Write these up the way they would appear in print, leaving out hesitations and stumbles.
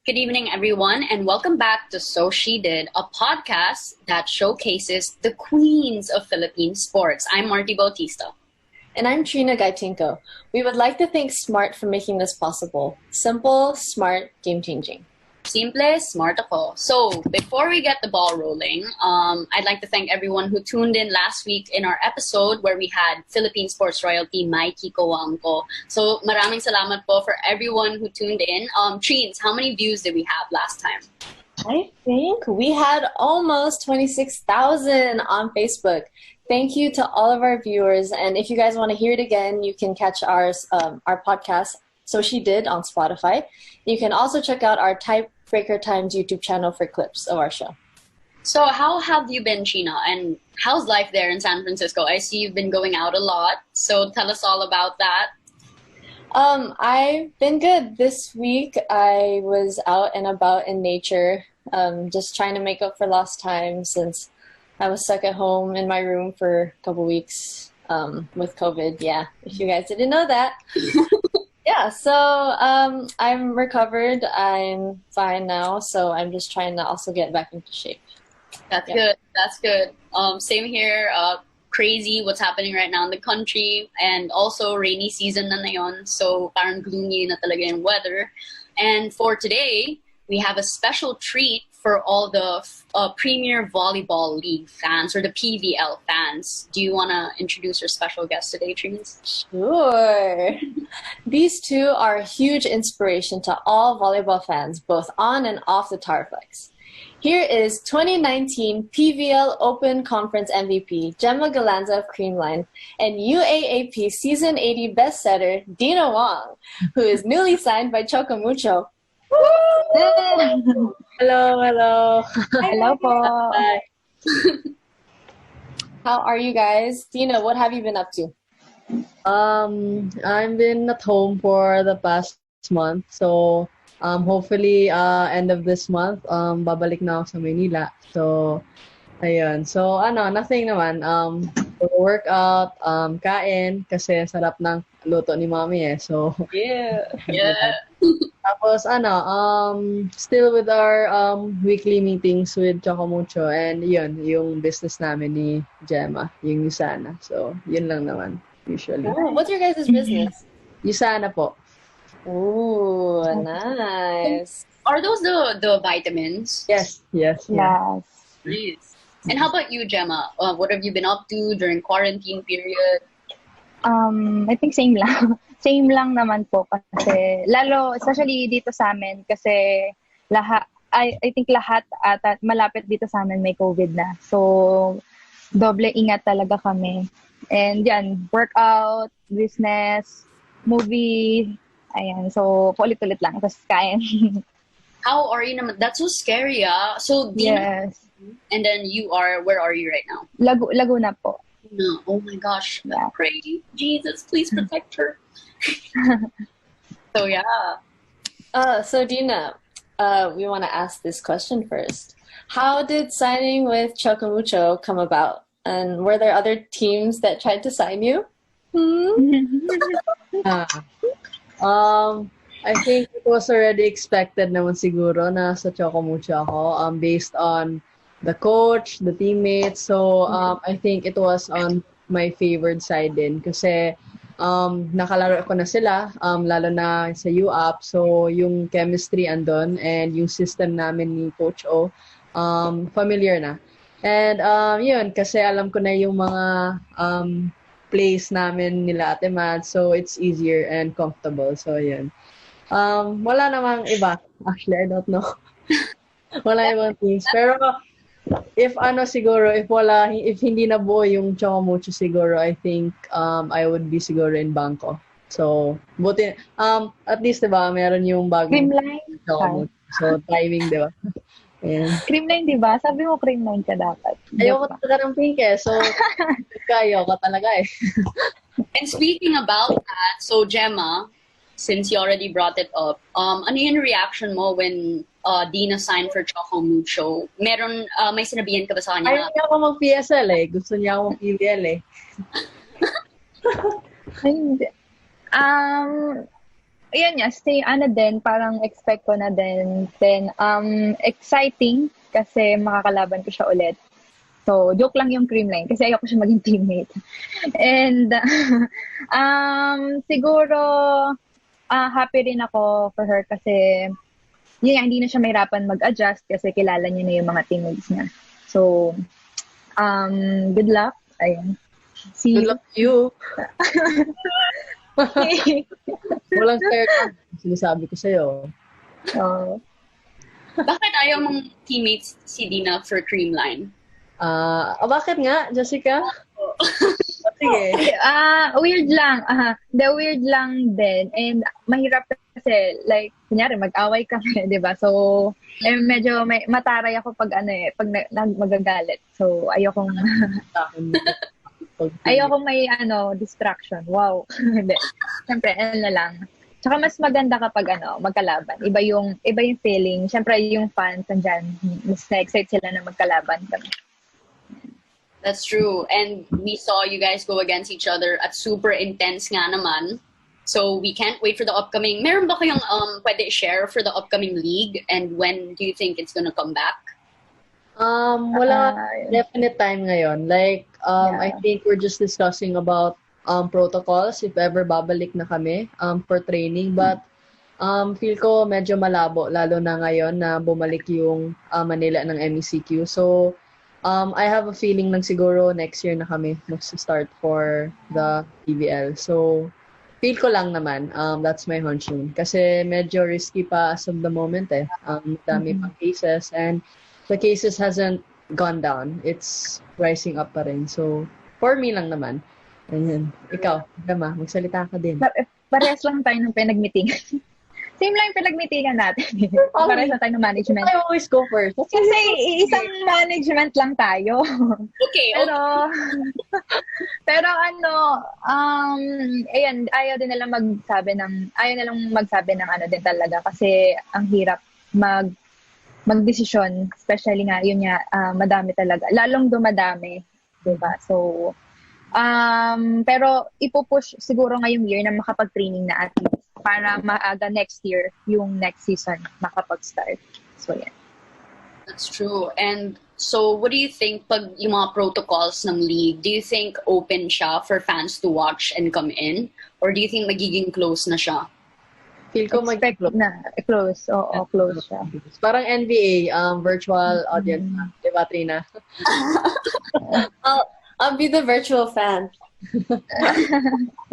Good evening, everyone, and welcome back to So She Did, a podcast that showcases the queens of Philippine sports. I'm Marty Bautista. And I'm Trina Gaitinko. We would like to thank Smart for making this possible. Simple, smart, game-changing. Simple, smart ako. So, before we get the ball rolling, I'd like to thank everyone who tuned in last week in our episode where we had Philippine sports royalty Mikey Coangco. So, maraming salamat po for everyone who tuned in. Treens, how many views did we have last time? I think we had almost 26,000 on Facebook. Thank you to all of our viewers. And if you guys want to hear it again, you can catch our podcast, So She Did, on Spotify. You can also check out our Tiebreaker Times YouTube channel for clips of our show. So how have you been, China? And how's life there in San Francisco? I see you've been going out a lot. So tell us all about that. I've been good. This week I was out and about in nature, just trying to make up for lost time since I was stuck at home in my room for a couple weeks with COVID. Yeah, if you guys didn't know that. Yeah, so I'm recovered. I'm fine now, so I'm just trying to also get back into shape. That's good. That's good. Same here. Crazy what's happening right now in the country, and also rainy season na ngayon, so parang gloomy na talaga yung weather. And for today, we have a special treat for all the Premier Volleyball League fans, or the PVL fans. Do you want to introduce your special guest today, Treens? Sure. These two are a huge inspiration to all volleyball fans, both on and off the Tarflex. Here is 2019 PVL Open Conference MVP, Gemma Galanza of Creamline, and UAAP Season 80 bestsetter, Dina Wong, who is newly signed by Chocomucho. Hello, hello. Hello po. Hi. How are you guys? Dina, what have you been up to? I've been at home for the past month, so hopefully end of this month babalik na ako sa Maynila. So ayun. So nothing naman. Workout, kain kasi sarap ng luto ni Mommy eh. So Yeah. tapos still with our weekly meetings with Chocomucho, and yun yung business namin ni Gemma, yung Yusana. So yun lang naman usually. Oh, what's your guys' business? Yusana po. Ooh, nice. Are those the vitamins? Yes. Yes. Nice. And how about you, Gemma? What have you been up to during quarantine period? I think same lang. Same lang naman po kasi lalo especially dito sa amin kasi I think lahat at malapit dito sa amin may COVID na. So doble ingat talaga kami. And yan, workout, business, movie, ayan. So paulit-ulit lang tapos kain. How are you naman? That's so scary, ah. So Dina, Yes. and then where are you right now? Laguna po. No. Oh my gosh. Yeah. Pray, Jesus, please protect her. So yeah. So Dina, we want to ask this question first. How did signing with Chocomucho come about? And were there other teams that tried to sign you? I think it was already expected naman siguro na sa Chocomucho ako based on the coach, the teammates. So I think it was on my favored side din kasi nakalaro ko na sila lalo na sa UAP. So yung chemistry andon and yung system namin ni Coach O familiar na. And yun kasi alam ko na yung mga plays namin nila Ate Mad, so it's easier and comfortable. So yun. Wala namang iba. Actually, I don't know. Wala ibang teams. Pero if hindi na buo yung Chocomucho siguro, I think I would be siguro in Bangko. So, buti at least 'di ba, meron yung bagong Creamline. Chocomucho. So, timing 'di ba? Ayan. Creamline, di ba? Sabi mo creamline ka dapat. Ayoko talaga ng pink eh. So, ayoko talaga eh. And speaking about that, so Gemma, since you already brought it up, ano yung reaction mo when Dina signed for Chocomucho? May sinabihan ka ba sa kanya? Ayaw niya ako mag-PSL eh. Gusto niya ako mag-PBL eh. Hindi. Ayan nga, parang expect ko na din. Then, exciting kasi makakalaban ko siya ulit. So, joke lang yung creamline kasi ayoko siya maging teammate. And, siguro, happy rin ako for her kasi, yun nga, hindi na siya mahirapan mag-adjust kasi kilala niya na yung mga teammates niya. So, good luck. Ayun. See Good luck to you. Walang fair talk. Sinasabi ko sa'yo. Oh. Bakit ayaw mong teammates si Dina for Creamline? Bakit nga, Jessica? Sige. Weird lang. Weird lang din. And mahirap kasi, like, kunyari, mag-away kami, di ba? So, medyo mataray ako pag magagalit. So, ayokong may distraction. Wow. Hindi. Siyempre, na lang. Tsaka mas maganda kapag magkalaban. Iba yung feeling. Siyempre, yung fans andyan, mas na-excite sila na magkalaban kami. That's true. And we saw you guys go against each other at super intense nga naman. So we can't wait for the upcoming. Meron ba kayong pwede share for the upcoming league? And when do you think it's gonna come back? Wala definite time ngayon. Like, I think we're just discussing about protocols if ever babalik na kami for training. But feel ko medyo malabo lalo na ngayon na bumalik yung Manila ng MECQ. So I have a feeling lang siguro next year na kami mag-start for the PBL. So feel ko lang naman, that's my hunch yun. Kasi medyo risky pa as of the moment eh. Dami pang cases and the cases hasn't gone down. It's rising up pa rin. So for me lang naman. Ganyan. Ikaw, Dama, magsalita ka din. Parehas lang tayo ng pinag-meeting. Same lang yung pinag-meetingan natin. Parehas lang tayo ng management. I always go first. Kasi isang management lang tayo. Okay. Pero ayan, ayaw nilang magsabi ng din talaga kasi ang hirap magdesisyon, especially nga yun nga madami talaga, lalong dumadami, 'di ba? So pero ipupush siguro ngayong year na makapag-training na at least para maaga next year yung next season makapag-start. So yeah. That's true. And so what do you think pag yung mga protocols ng league, do you think open siya for fans to watch and come in? Or do you think magiging close na siya? Feel ko Expect na close. Oo, close siya. Parang NBA, virtual audience na. Diba, Trina? I'll be the virtual fan.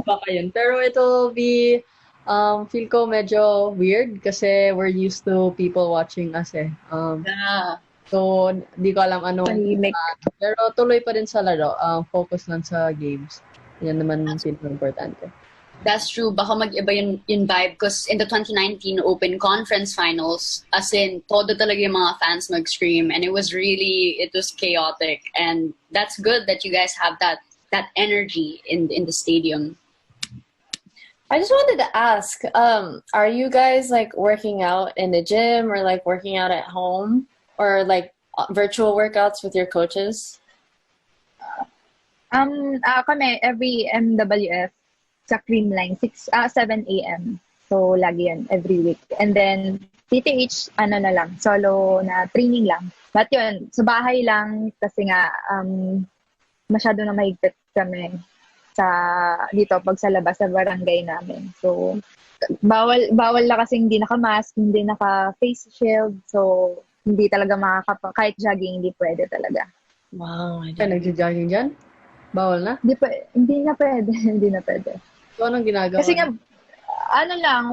Baka yun. Pero it'll be, feel ko medyo weird kasi we're used to people watching us eh. So, di ko alam pero tuloy pa rin sa laro. Focus lang sa games. Yan naman feel ko importante. That's true. Baka mag-iba yung vibe because in the 2019 Open Conference Finals, as in, todo talaga yung mga fans mag-scream and it was chaotic. And that's good that you guys have that energy in the stadium. I just wanted to ask, are you guys like working out in the gym or like working out at home or like virtual workouts with your coaches? Kami every MWF sa Creamline 7 a.m. So lagi yan every week. And then PTH na lang, solo na training lang. But yun, sa bahay lang kasi nga masyado na mahigpit kami dito pag sa labas sa barangay namin. So bawal na kasi hindi naka-mask, hindi naka-face shield. So hindi talaga kahit jogging hindi pwede talaga. Wow. Nagjo-jogging dyan? Bawal na? Hindi na pwede. So anong ginagawa? Kasi nga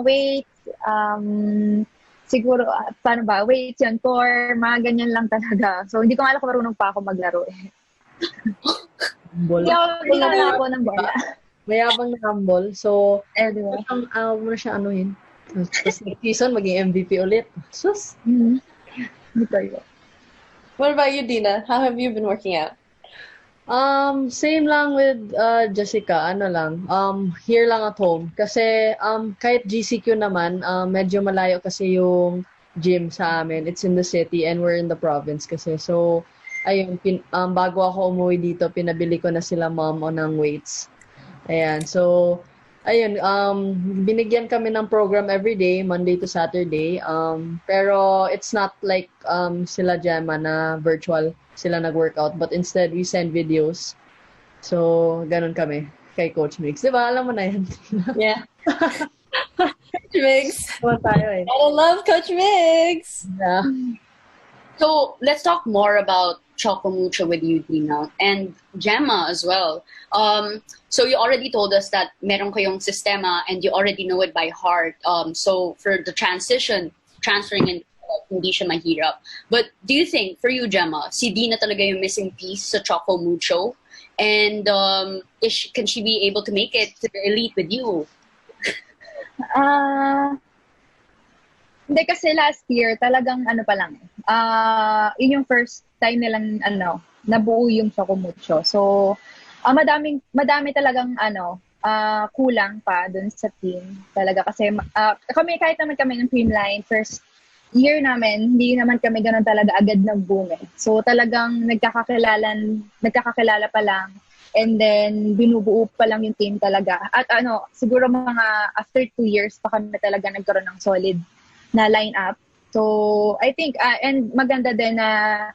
weight, siguro, paano ba? Weights yun, core, mga ganyan lang talaga. So, hindi ko alam kung marunong pa ako maglaro eh. Hindi na ako ng bola. Mayabang na humble. So, diba? Mo na siya anuhin. Tapos next season, maging MVP ulit. Sus! Hindi tayo. What about you, Dina? How have you been working out? Same lang with Jessica, here lang at home. Kasi kahit GCQ naman, medyo malayo kasi yung gym sa amin. It's in the city and we're in the province kasi. So, ayun, bago ako umuwi dito, pinabili ko na sila mom ng weights. Ayan, so ayun, binigyan kami ng program every day, Monday to Saturday. Pero it's not like sila Gemma na virtual sila nag-workout, but instead we send videos. So, ganun kami kay Coach Mix. Di ba? Alam mo na yan. Yeah. Coach Migs. Naman tayo eh. I love Coach Migs. Yeah. So let's talk more about Choco Mucho with you, Dina, and Gemma as well. So you already told us that meron kayong sistema and you already know it by heart. So for the transferring in, hindi siya mahirap. But do you think, for you, Gemma, si Dina talaga yung missing piece sa Choco Mucho? And can she be able to make it to the elite with you? Hindi kasi last year talagang ano pa lang. Yun yung first time nilang nabuo yung Chocomucho. So madami talagang kulang pa dun sa team talaga kasi kami kahit naman kami ng Creamline first year namin, hindi naman kami ganoon talaga agad nag-boom eh. So talagang nagkakakilala pa lang. And then, binubuo pa lang yung team talaga. At siguro mga after 2 years pa kami talaga nagkaroon ng solid na lineup. So, I think, and maganda din na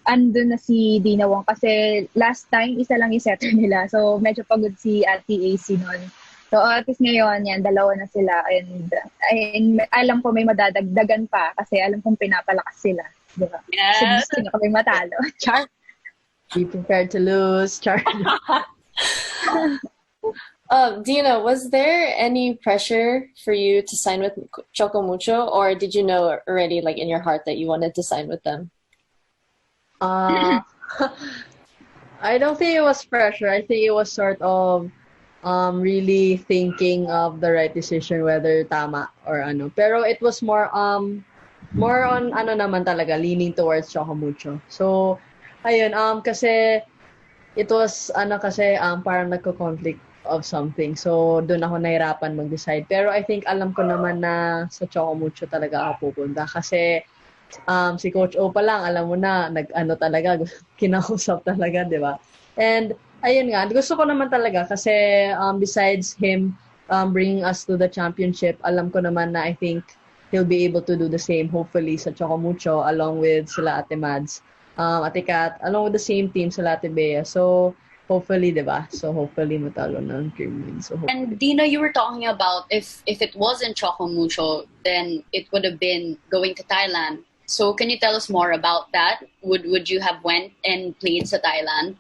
andun na si Dina Wong kasi last time, isa lang yung setter nila. So, medyo pagod si Ate AC nun. So, at least ngayon, yan, dalawa na sila. And alam ko may madadagdagan pa kasi alam kong pinapalakas sila. Diba? Yes. So, gusto niya kami matalo. Char. Be prepared to lose. Dina, was there any pressure for you to sign with Choco Mucho, or did you know already, like in your heart, that you wanted to sign with them? I don't think it was pressure. I think it was sort of really thinking of the right decision, whether tama or ano. Pero it was more on naman talaga, leaning towards Choco Mucho. So, ayun, kasi it was, parang nagko-conflict of something. So, doon ako nahirapan mag-decide. Pero I think alam ko naman na sa Choco Mucho talaga ako pupunta. Kasi si Coach O pa lang, alam mo na, talaga, kinausap talaga, di ba? And, ayun nga, gusto ko naman talaga kasi besides him bringing us to the championship, alam ko naman na I think he'll be able to do the same, hopefully, sa Choco Mucho, along with sila Ate Mads. Ate Kat, along with the same team sa Ate Bea. So, hopefully, diba? So, hopefully, matalo ng Creamline. So, and Dina, you were talking about if it wasn't Choco Mucho, then it would have been going to Thailand. So, can you tell us more about that? Would you have went and played sa Thailand?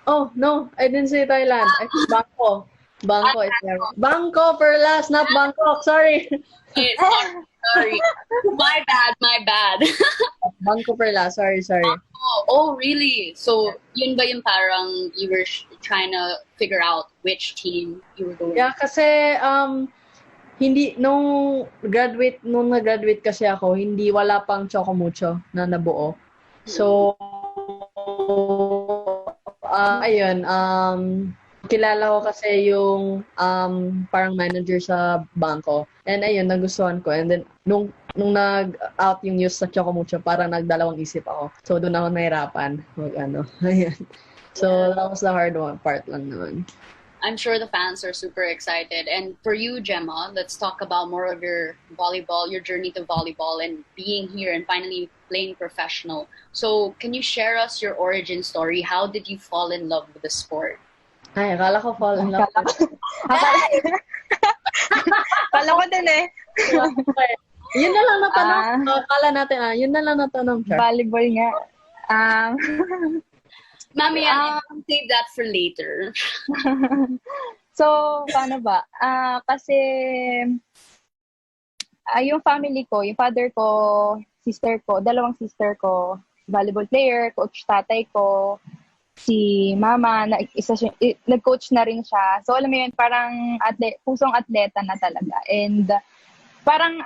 Oh, no. I didn't say Thailand. I said Bangkok. Bangkok is there. Bangkok for last, not Bangkok. Sorry. Sorry. My bad. Bangkok for last. Sorry. Oh, really? So, yun ba yung parang you were trying to figure out which team you were going? Yeah, kasi hindi nung nag-graduate kasi ako, hindi wala pang Choco Mucho na nabuo. So ayun, kilala ko kasi yung parang manager sa bangko. And ayun, nagustuhan ko. And then nung nag-out yung news sa Choco Mucho, parang nagdalawang isip ako. So doon ako nahirapan Ayun. So that was the hard part lang naman. I'm sure the fans are super excited. And for you, Gemma, let's talk about more of your volleyball, your journey to volleyball and being here and finally playing professional. So can you share us your origin story? How did you fall in love with the sport? Ay, akala ko fall in love. Akala ko din eh. Yun na lang natanong. Akala natin, yun na lang natanong siya. Volleyball nga. Mami, save that for later. So, paano ba? Kasi, yung family ko, yung father ko, sister ko, dalawang sister ko, volleyball player, coach tatay ko, si mama, nag-coach na rin siya. So, alam mo yun, parang pusong atleta na talaga. And, parang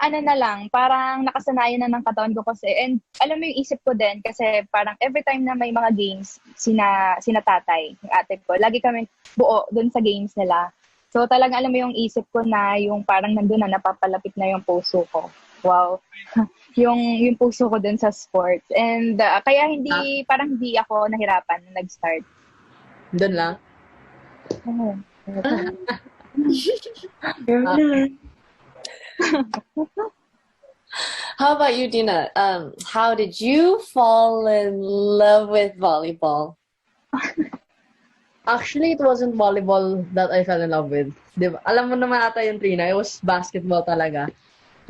parang nakasanayan na ng katawan ko kasi. And alam mo yung isip ko din kasi parang every time na may mga games, sina tatay, yung ate ko, lagi kami buo dun sa games nila. So talagang alam mo yung isip ko na yung parang nandun na napapalapit na yung puso ko. Wow. yung puso ko dun sa sports. And kaya parang hindi ako nahirapan na nag-start. Doon lang? How about you, Dina? How did you fall in love with volleyball? Actually, it wasn't volleyball that I fell in love with. Diba? Alam mo naman ata yung Trina, it was basketball talaga.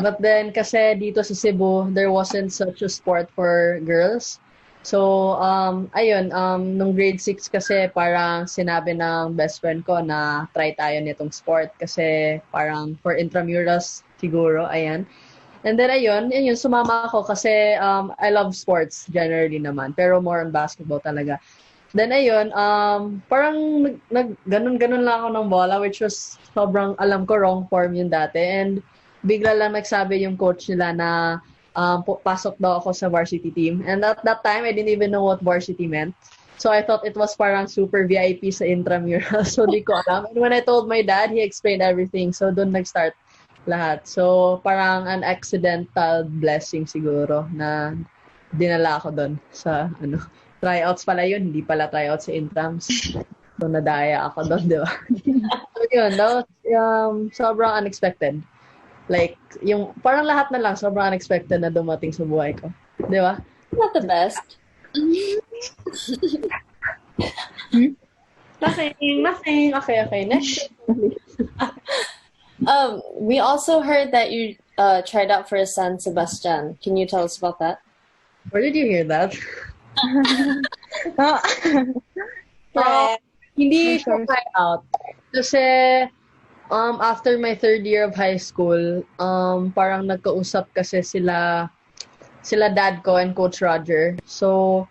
But then, kasi dito sa Cebu, there wasn't such a sport for girls. So, ayun, nung grade 6 kasi parang sinabi ng best friend ko na try tayo nitong sport kasi parang for intramurals siguro, ayan. And then ayun, yun, sumama ako kasi I love sports generally naman, pero more on basketball talaga. Then ayun, parang ganun-ganun lang ako ng bola which was sobrang alam ko wrong form yun dati. And bigla lang nagsabi yung coach nila na pasok daw ako sa varsity team. And at that time, I didn't even know what varsity meant. So I thought it was parang super VIP sa intramural. So di ko alam. And when I told my dad, he explained everything. So doon nag-start lahat. So parang an accidental blessing siguro na dinala ako doon sa tryouts pala yun, hindi pala tryouts sa intrams. So, nadaya ako doon, di ba? So, yun, that was sobrang unexpected. Like, yung, parang lahat na lang, sobrang unexpected na dumating sa buhay ko. Di ba? Not the best. Nothing. Okay, next. We also heard that you tried out for San Sebastian. Can you tell us about that? Where did you hear that? Hindi siya try out. Kasi, after my third year of high school, parang nagkausap kasi sila dad ko and Coach Roger. So,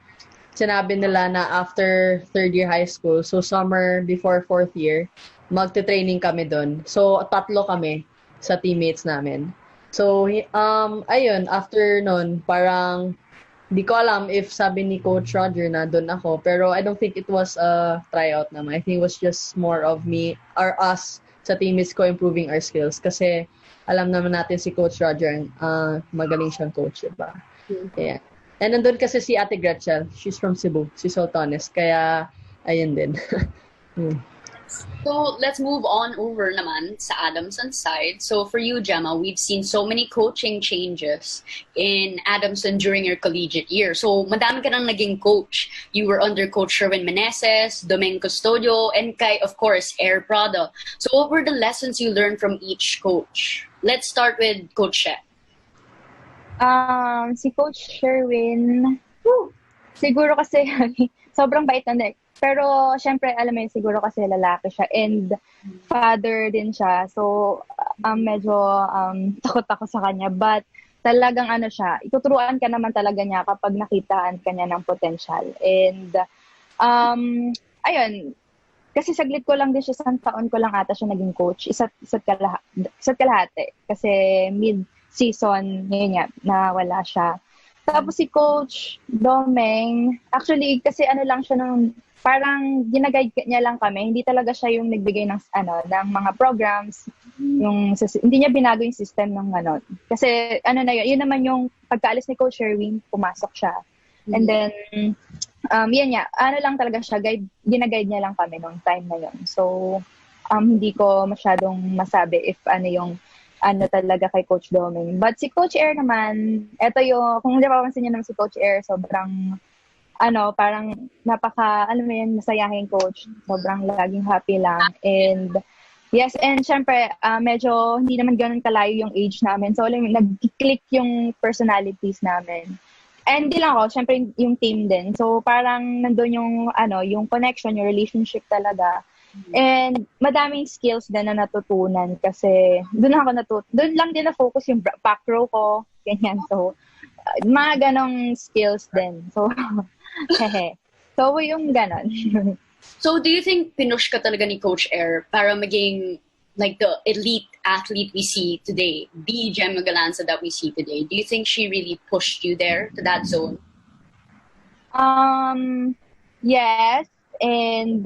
sinabi nila na after third year high school, so summer before fourth year, magte-training kami doon. So, 3 kami sa teammates namin. So, ayun, after nun, parang di ko alam if sabi ni Coach Roger na doon ako, pero I don't think it was a tryout naman. I think it was just more of me or us sa teammates ko improving our skills kasi alam naman natin si Coach Roger, magaling siyang coach, diba? Yeah. And nandun kasi si Ate Gretchen, she's from Cebu, si Sultanes, kaya ayun din. So let's move on over naman sa Adamson side. So for you, Gemma, we've seen so many coaching changes in Adamson during your collegiate year. So madami ka nang naging coach. You were under Coach Sherwin Meneses, Domingo Custodio, and kay, of course, Air Prado. So what were the lessons you learned from each coach? Let's start with Coach She. Si Coach Sherwin, siguro kasi sobrang bait na. Pero, syempre, alam mo yun, siguro kasi lalaki siya and father din siya. So, medyo takot ako sa kanya. But, talagang siya, ituturuan ka naman talaga niya kapag nakitaan ka niya ng potential. And, ayun, kasi saglit ko lang din siya, 1 taon ko lang ata siya naging coach. Isa't kalahati. Kasi mid-season, yun nga, nawala siya. Tapos si Coach Domeng, actually, kasi lang siya nung parang ginaguide niya lang kami. Hindi talaga siya yung nagbigay ng ng mga programs. Hindi niya binago yung system ng Kasi na yun naman yung pagkaalis ni Coach Sherwin, pumasok siya. And then, yan nga, lang talaga siya, ginaguide niya lang kami nung time na yun. So, hindi ko masyadong masabi if yung talaga kay Coach Doming. But si Coach Air naman, eto yung, kung hindi papansin niyo naman si Coach Air, sobrang parang masayahin coach. Sobrang laging happy lang. And, yes, and syempre, medyo hindi naman ganun kalayo yung age namin. So, nag-click yung personalities namin. And di lang ako, syempre yung team din. So, parang nandun yung, yung connection, yung relationship talaga. And madaming skills din na natutunan kasi doon lang din na-focus yung back row ko, ganyan. So, mga ganong skills din. So, So, yung ganon. So, do you think pinush ka talaga ni Coach Air para maging like the elite athlete we see today, the Gemma Galanza that we see today? Do you think she really pushed you there to that zone? Yes. And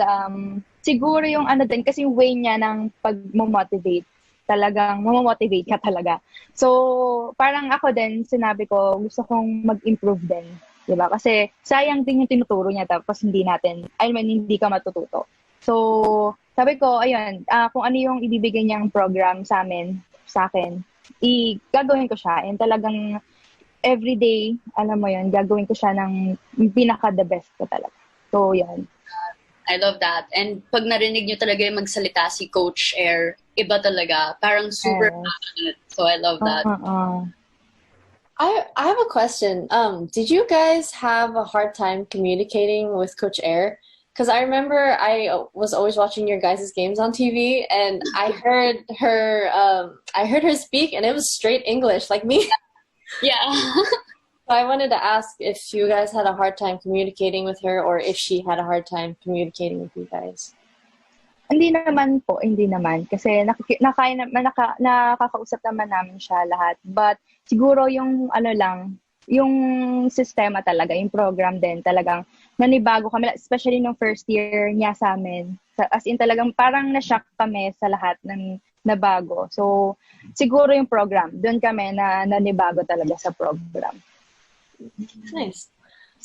siguro yung din, kasi yung way niya ng pag-motivate, talagang mamomotivate ka talaga. So, parang ako din, sinabi ko, gusto kong mag-improve din. Diba? Kasi sayang din yung tinuturo niya tapos hindi ka matututo. So, sabi ko, ayun, kung ano yung ibibigay niyang program sa akin, gagawin ko siya. And talagang everyday, alam mo yun, gagawin ko siya ng pinaka-the best ko talaga. So, yan. I love that. And pag narinig nyo talaga yung magsalita si Coach Air, iba talaga. Parang super passionate. So, I love that. I have a question. Did you guys have a hard time communicating with Coach Air? Because I remember I was always watching your guys' games on TV, and I heard her speak, and it was straight English, like me. Yeah. So I wanted to ask if you guys had a hard time communicating with her, or if she had a hard time communicating with you guys. Hindi naman. Kasi nakakausap naman namin siya lahat. But siguro yung yung sistema talaga, yung program din talagang nanibago kami, especially nung first year niya sa amin. As in talagang parang na-shock kami sa lahat ng nabago. So siguro yung program, doon kami na nanibago talaga sa program. Nice.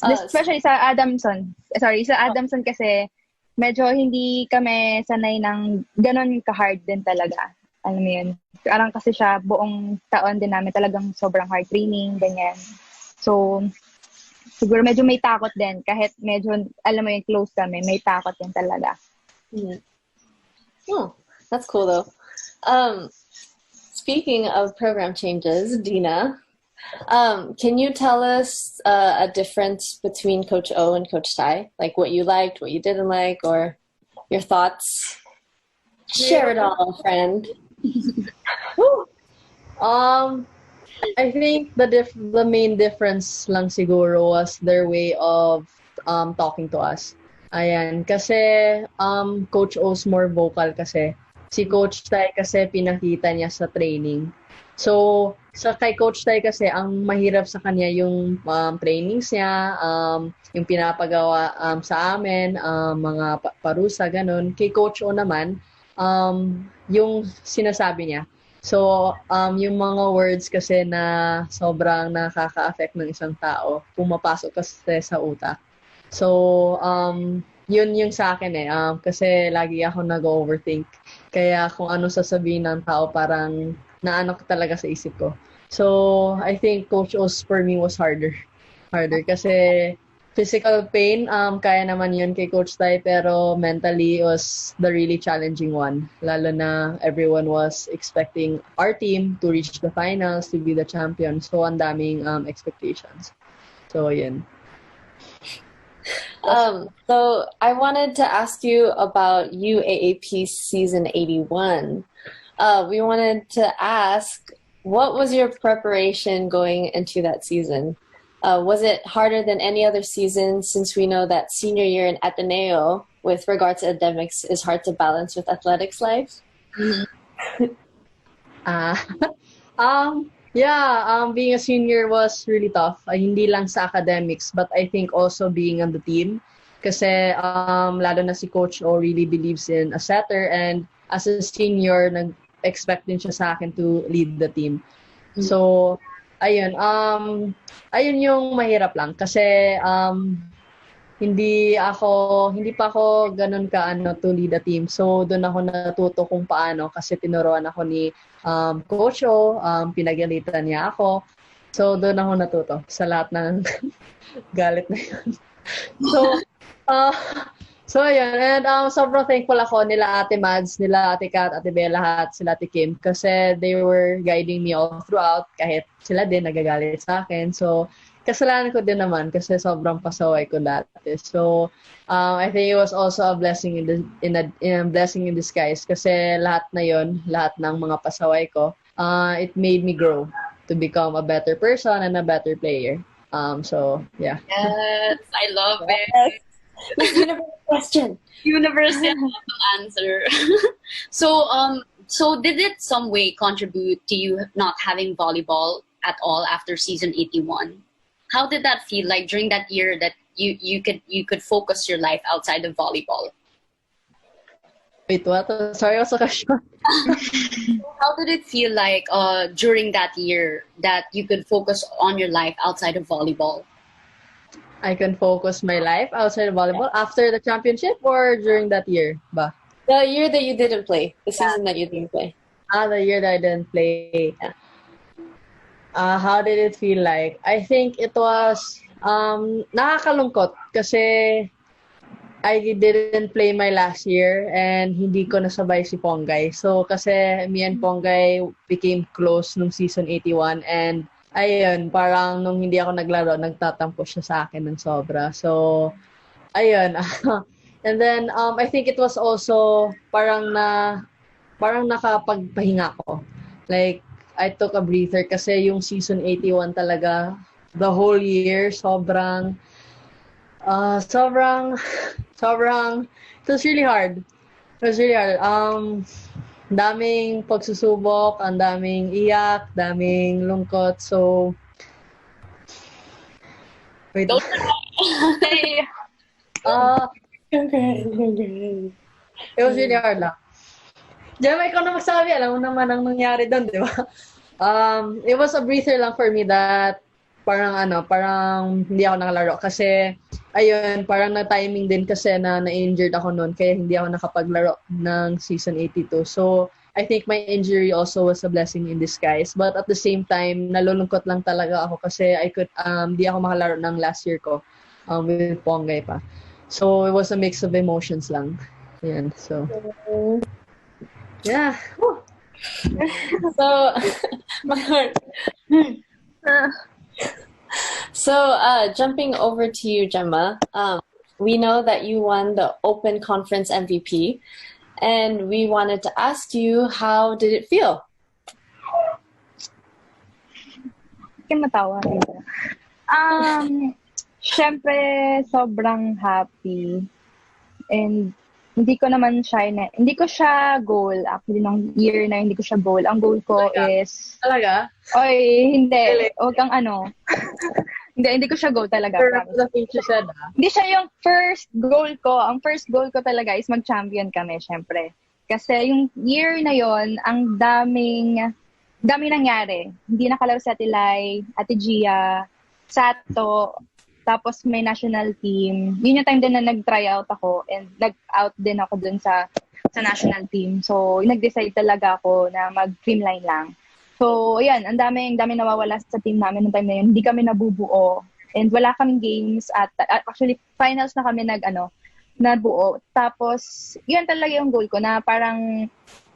Especially sa Adamson. Sa Adamson kasi medyo hindi kami sanay ng ganon ka-hard din talaga. Alam mo yun. Parang kasi siya buong taon din namin talagang sobrang hard training, ganyan. So, siguro medyo may takot din. Kahit medyo, alam mo yun, close kami, may takot din talaga. Yeah. Oh, that's cool though. Speaking of program changes, Dina, can you tell us a difference between Coach O and Coach Tai? Like what you liked, what you didn't like, or your thoughts? Share it all, friend. I think the main difference lang siguro was their way of talking to us. Ayan, kasi Coach O's more vocal kasi. Si Coach Tai kasi pinakita niya sa training. So, kay Coach Tai kasi, ang mahirap sa kanya yung trainings niya, yung pinapagawa sa amin, mga parusa, ganun. Kay Coach O naman, yung sinasabi niya. So, yung mga words kasi na sobrang nakaka-affect ng isang tao, pumapasok kasi sa utak. So, yun yung sa akin kasi lagi ako nag-overthink. Kaya kung ano sasabihin ng tao, parang naano ko talaga sa isip ko. So, I think Coach O's for me was harder. Kasi physical pain, kaya naman yun kay Coach Tai, pero mentally was the really challenging one. Lalo na everyone was expecting our team to reach the finals, to be the champion. So, ang daming expectations. So, yun. So I wanted to ask you about UAAP season 81. We wanted to ask, what was your preparation going into that season? Was it harder than any other season, since we know that senior year in Ateneo, with regards to academics, is hard to balance with athletics life? Being a senior was really tough. Hindi lang sa academics, but I think also being on the team. Kasi lalo na si Coach O really believes in a setter, and as a senior, nag-expect din siya sa akin to lead the team. So, ayun yung mahirap lang. Kasi hindi pa ako ganun to lead a team. So, doon ako natuto kung paano, kasi tinuruan ako ni Coach O, pinagalitan niya ako. So, doon ako natuto sa lahat ng galit na yun. So, ayun. And sobrang thankful ako nila Ate Mads, nila Ate Kat, Ate Bella, lahat, sila Ate Kim, kasi they were guiding me all throughout, kahit sila din nagagalit sa akin. So, kasalanan ko din naman kasi sobrang pasaway ko dati. So, I think it was also a blessing blessing in disguise, kasi lahat na yon, lahat ng mga pasaway ko, it made me grow to become a better person and a better player. So, yeah. Yes, I love it. Universal question. Universal answer. So did it some way contribute to you not having volleyball at all after season 81? How did that feel like during that year that you could focus your life outside of volleyball? Wait, what? Sorry, what's the question? How did it feel like during that year that you could focus on your life outside of volleyball? I can focus my life outside of volleyball after the championship or during that year ba? The year that you didn't play, the season that you didn't play. The year that I didn't play. How did it feel like? I think it was nakakalungkot kasi I didn't play my last year and hindi ko nasabay si Ponggay. So kasi me and Ponggay became close nung season 81 and ayun, parang nung hindi ako naglaro, nagtatampo siya sa akin ng sobra. So ayun. And then I think it was also parang nakapagpahinga ko. Like I took a breather kasi yung season 81 talaga the whole year sobrang it was really hard. It was really hard. Daming pagsusubok, ang daming iyak, daming lungkot. So, wait. Don't It was really hard lang. Gemma, ikaw na magsabi. Alam mo naman ang nangyari doon, di ba? It was a breather lang for me that parang hindi ako nakalaro kasi ayun, parang na-timing din kasi na-injured ako noon kaya hindi ako nakapaglaro ng season 82. So, I think my injury also was a blessing in disguise. But at the same time, nalulungkot lang talaga ako kasi hindi ako makalaro ng last year ko with Ponggay pa. So, it was a mix of emotions lang. Ayan, so. Yeah. So, my heart. So, jumping over to you, Gemma, we know that you won the Open Conference MVP, and we wanted to ask you, how did it feel? Matawa. Syempre, sobrang happy. And hindi ko siya goal. Actually, nung year na hindi ko siya goal. Ang goal ko is... Talaga? Oy, hindi. Huwag kang hindi ko siya goal talaga. Hindi siya yung first goal ko. Ang first goal ko talaga is mag-champion kami, syempre. Kasi yung year na yon, ang daming nangyari. Hindi nakalaro si Ate Lai, Ate Gia, Sato, tapos may national team. Yun yung time din na nag-try out ako and nag-out din ako dun sa national team. So, nag-decide talaga ako na mag-creamline lang. So, ayan, ang daming nawawala sa team namin noong time na yun. Hindi kami nabubuo. And wala kaming games at actually, finals na kami nabuo. Tapos, yun talaga yung goal ko na parang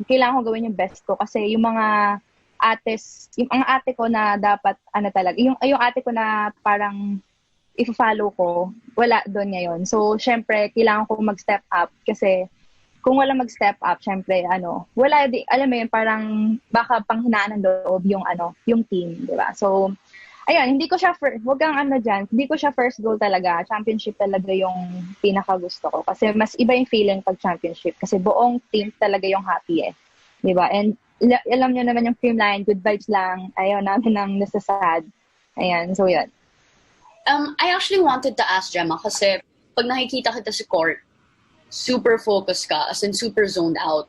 kailangan ko gawin yung best ko kasi yung mga ate ko na dapat, talaga, yung ate ko na parang i-follow ko, wala doon ngayon. So, syempre, kailangan ko mag-step up kasi kung wala mag-step up, syempre, wala, alam mo yun, parang baka panghinaan ng loob yung team, di ba? So, ayun, hindi ko siya, hindi ko siya first goal talaga. Championship talaga yung pinaka-gusto ko. Kasi mas iba yung feeling pag championship. Kasi buong team talaga yung happy di ba? And alam nyo naman yung creamline, good vibes lang. Ayaw namin ng nasasad. Ayan, so yun. I actually wanted to ask Gemma kasi pag nakikita kita sa court, super focused ka, as in super zoned out.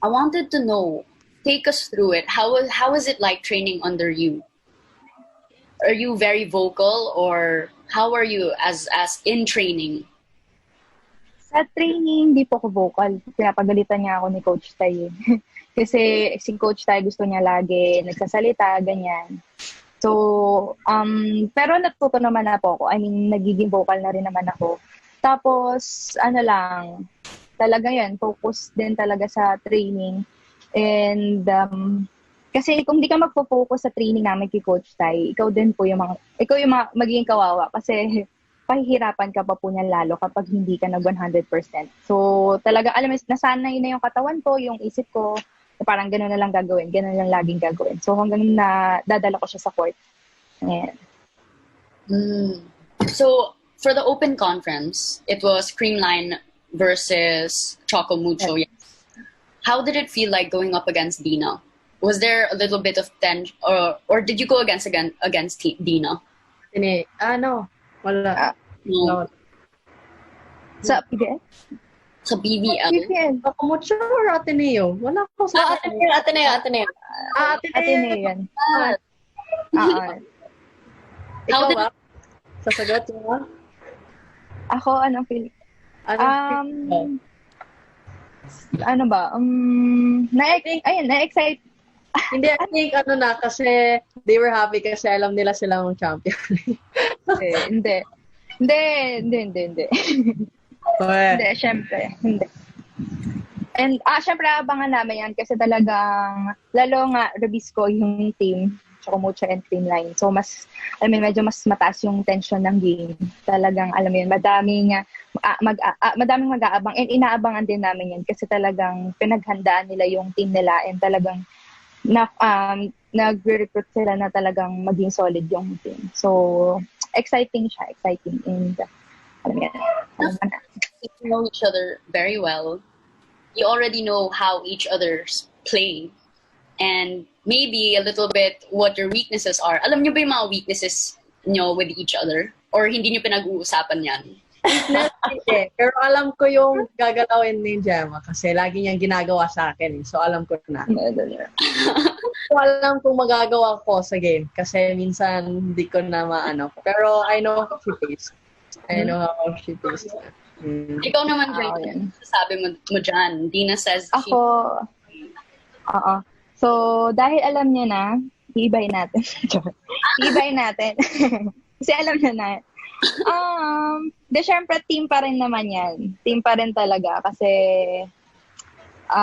I wanted to know, take us through it. How is it like training under you? Are you very vocal or how are you as in training? Sa training, di po ako vocal. Pinapagalitan niya ako ni Coach Tay. Kasi si Coach Tay gusto niya lagi nagsasalita, ganyan. So, pero natuto naman na po ako. I mean, nagiging vocal na rin naman ako. Tapos, talaga yan, focus din talaga sa training. And, kasi kung di ka magpo-focus sa training namin kay Coach Tay, ikaw yung magiging kawawa. Kasi, pahihirapan ka pa po niyan lalo kapag hindi ka nag 100%. So, talaga, alam mo, nasanay na yung katawan ko, yung isip ko, parang gano'n na lang gagawin, gano'n lang laging gagawin. So hanggang na dadala ko siya sa court. Ayan. So for the open conference, it was Creamline versus Choco Mucho. Yes. How did it feel like going up against Dina? Was there a little bit of tension or did you go against Dina? No. Wala. No. Sa PBS? Sa BBL? Choco Mucho or Ateneo? Wala ko sa Ateneo. Ateneo yan. How did Sasagot mo? Ako, anong feeling? Ano? Ano ba? Na-excite. Hindi, I think kasi they were happy kasi alam nila silang champion. Hindi. Hindi. Hindi, syempre. Hindi. And, syempre, abangan namin yan kasi talagang, lalo nga, Rubisco yung team, Chocomucho and Creamline. So, medyo mas mataas yung tension ng game. Talagang, alam mo yun, madaming mag-aabang and inaabangan din namin yan kasi talagang pinaghandaan nila yung team nila and talagang nag-recruit sila na talagang maging solid yung team. So, exciting siya, and alam mo yan. You know each other very well. You already know how each other's play and maybe a little bit what your weaknesses are. Alam niyo ba yung mga weaknesses niyo with each other? Or hindi niyo pinag-uusapan yan? Hindi. Pero alam ko yung gagalawin ni Gemma kasi lagi niyang ginagawa sa akin. So, alam ko na. So, alam kong magagawa ko sa game kasi minsan hindi ko na maano. Pero I know how she plays. Ikaw naman, Jay, sabi mo dyan. Dina says ako, so, dahil alam niya na, iibahin natin. Kasi alam niya na. Syempre, team pa rin naman yan. Team pa rin talaga. Kasi,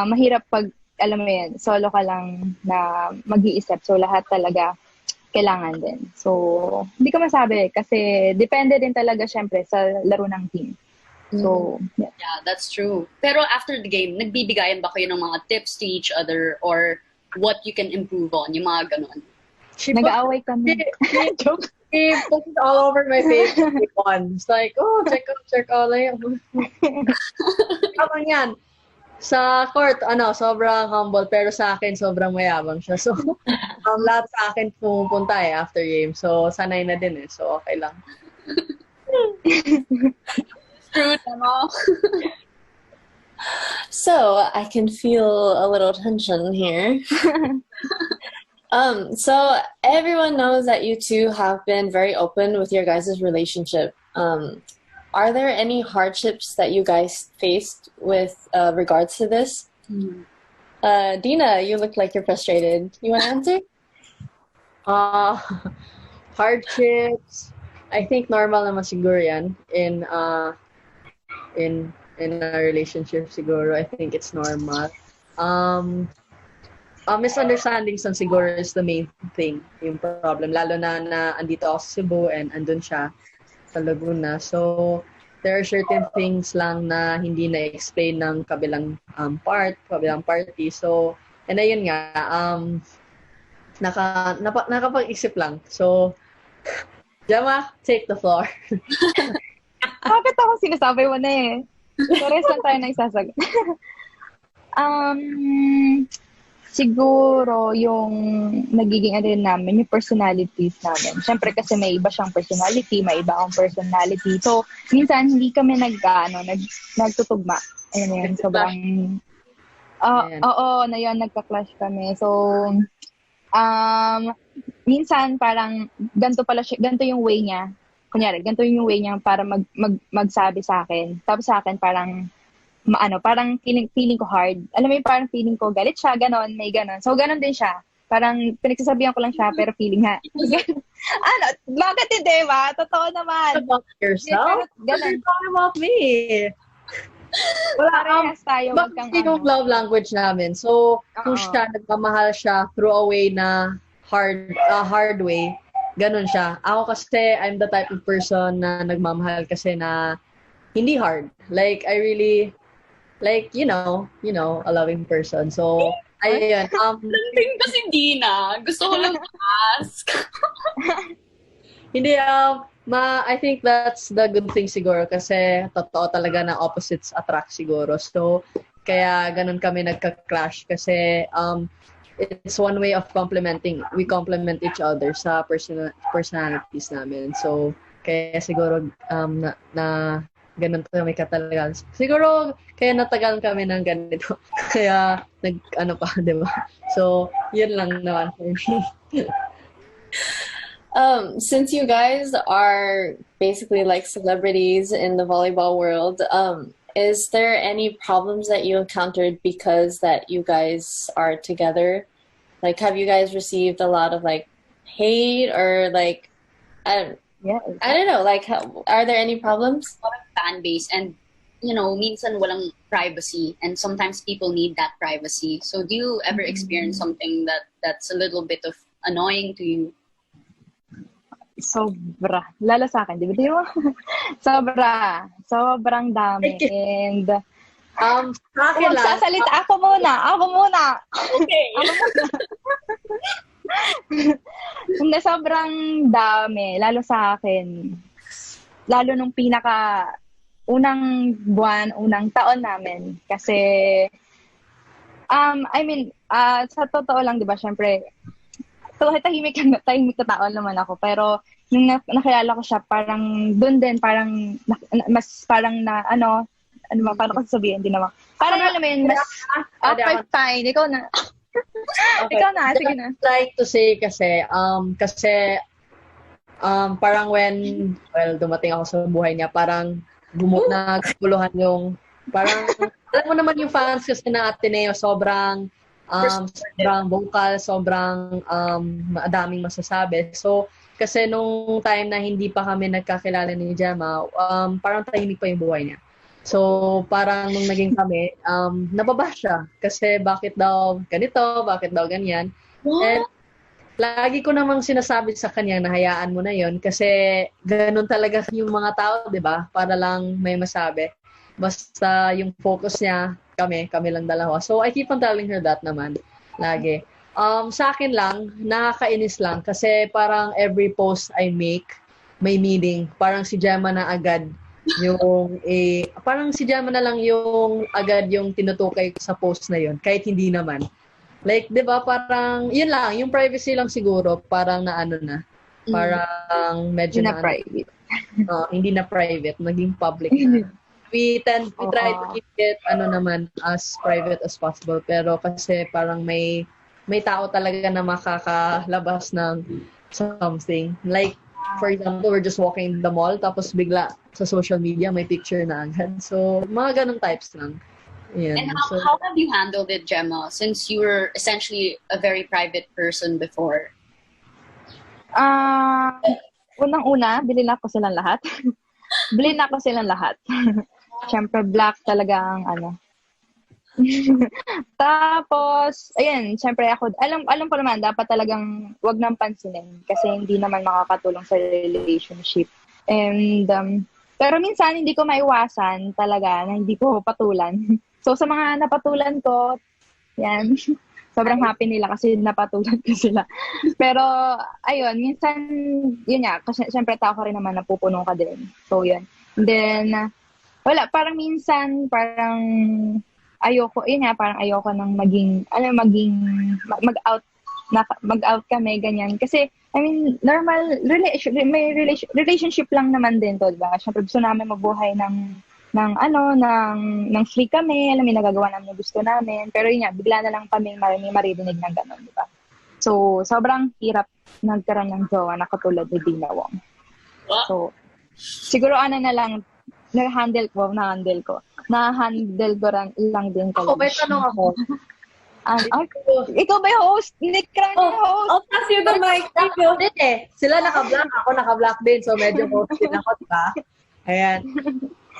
mahirap pag, alam mo yan, solo ka lang na mag-iisip. So, lahat talaga kailangan din. So, hindi ko masabi. Kasi, depende din talaga, syempre, sa laro ng team. So, yeah. Yeah, that's true. Pero after the game, nagbibigayan ba kayo ng mga tips to each other or what you can improve on? Yung mga ganun. Nag-aaway kami. Joke. He put it all over my face. It's like, check all like. Kapag yan. Sa court, sobrang humble. Pero sa akin, sobrang mayabang siya. So, lahat sa akin pumupunta after game. So, sanay na din So, okay lang. So I can feel a little tension here. So everyone knows that you two have been very open with your guys' relationship. Are there any hardships that you guys faced with regards to this? Dina, you look like you're frustrated. You want to answer? Hardships. I think normal naman siguro yan in a relationship siguro. I think it's normal. Misunderstandings lang siguro is the main thing, yung problem. Lalo na andito ako sa Cebu and andun siya sa Laguna. So, there are certain things lang na hindi na-explain ng kabilang party. So, and ayun nga, nakapag-isip lang. So, Gemma, take the floor. Bakit ako sinasabi mo na Pares lang tayo na isasagot. Siguro yung nagiging namin, yung personalities namin. Siyempre kasi may iba siyang personality, may iba akong personality. So, minsan hindi kami nagtutugma. Alam mo yun, sobrang... Oo, na yun, nagka-clash kami. So, minsan parang ganito yung way niya. Kunyari, ganito yung way niya para magsabi sa akin. Tapos sa akin parang parang feeling ko hard. Alam mo yung parang feeling ko galit siya, ganon, may ganon. So ganon din siya. Parang pinagsasabihan ko lang siya pero feeling bakit hindi ba? Totoo naman. About yourself? What are you talking about me? Wala, tayo yung love language namin. So, kung siya, nagmamahal siya through a way na hard way, ganun siya. Ako kasi, I'm the type of person na nagmamahal kasi na hindi hard. Like, I really, you know, a loving person. So, ayun. Landing kasi Dina. Gusto ko lang ask. Hindi, I think that's the good thing siguro kasi totoo talaga na opposites attract siguro. So, kaya ganun kami nagka-clash kasi it's one way of complementing. We complement each other sa personalities namin. So, kaya siguro na ganun kami katalagan. Siguro kaya natagal kami ng ganito. Kaya di ba? So, yun lang naman for me. Since you guys are basically like celebrities in the volleyball world, is there any problems that you encountered because that you guys are together? Like, have you guys received a lot of like hate or like, I, Yeah. I don't know, like, are there any problems? Fan base and minsan walang privacy and sometimes people need that privacy. So do you ever experience something that's a little bit of annoying to you? Sobra. Lalo sa akin, di ba? Sobra. Sobrang dami. And, Sa akin lang, magsasalita. Ako muna. Okay. Hindi, sobrang dami. Lalo sa akin. Lalo nung unang buwan, unang taon namin. Kasi, sa totoo lang, di ba, syempre, tahimik na tao naman ako. Pero, nung nakilala ko siya, parang, doon din, parang, mas parang paano ko sasabihin, hindi naman. Parang alam mo yun, mas, fine, ikaw na. okay. Ikaw na, sige na. Trying to say kasi, parang dumating ako sa buhay niya, parang nagkuluhan yung, parang, alam mo naman yung fans kasi na Ateneo, sobrang vocal, sobrang daming masasabi. So, kasi nung time na hindi pa kami nagkakilala ni Gemma, parang tahimik pa yung buhay niya. So, parang nung naging kami, nababa siya. Kasi bakit daw ganito, bakit daw ganyan. And lagi ko namang sinasabi sa kanya na hayaan mo na yon kasi ganun talaga yung mga tao, di ba? Para lang may masabi. Basta yung focus niya, kami lang dalawa. So, I keep on telling her that naman. Lagi. Sa akin lang, nakakainis lang kasi parang every post I make, may meaning. Parang si Gemma na agad parang si Gemma na lang yung agad yung tinutukay sa post na yun, kahit hindi naman. Like, di ba, parang, yun lang, yung privacy lang siguro, parang parang medyo na private. Hindi na private, naging public na. We try to keep it, as private as possible. Pero kasi parang may tao talaga na makakalabas ng something. Like, for example, we're just walking in the mall, tapos bigla sa social media may picture na agad. So, mga ganong types lang. Yeah. And how have you handled it, Gemma, since you were essentially a very private person before? Unang-una, bilhin ako silang lahat. Siyempre, black talaga ang Tapos, ayan, siyempre ako, alam ko naman, dapat talagang wag nang pansinin kasi hindi naman makakatulong sa relationship. And, pero minsan, hindi ko maiwasan talaga na hindi ko patulan. So, sa mga napatulan ko, yan, sobrang happy nila kasi napatulan ko sila. Pero, ayun, minsan, yun nga, kasi siyempre tao ka rin naman, napupuno ka din. So, yun. And then, wala, parang minsan, parang ayoko nang mag-out kami, ganyan. Kasi, I mean, normal, relationship lang naman din to, diba? Siyempre, gusto namin mabuhay ng free kami, alam mo, nagagawa namin yung gusto namin. Pero yun nga, bigla na lang kami maririnig ng gano'n, diba? So, sobrang hirap nagkaroon ng jowa na katulad ni Dina Wong. So, siguro na lang, na-handle ko lang din ko. May tanong ako. Ikaw ba yung host? Hindi ka yung host. I'll pass you the mic. Sila naka-block, ako naka-block din. So, medyo host din ako, diba? Ayan.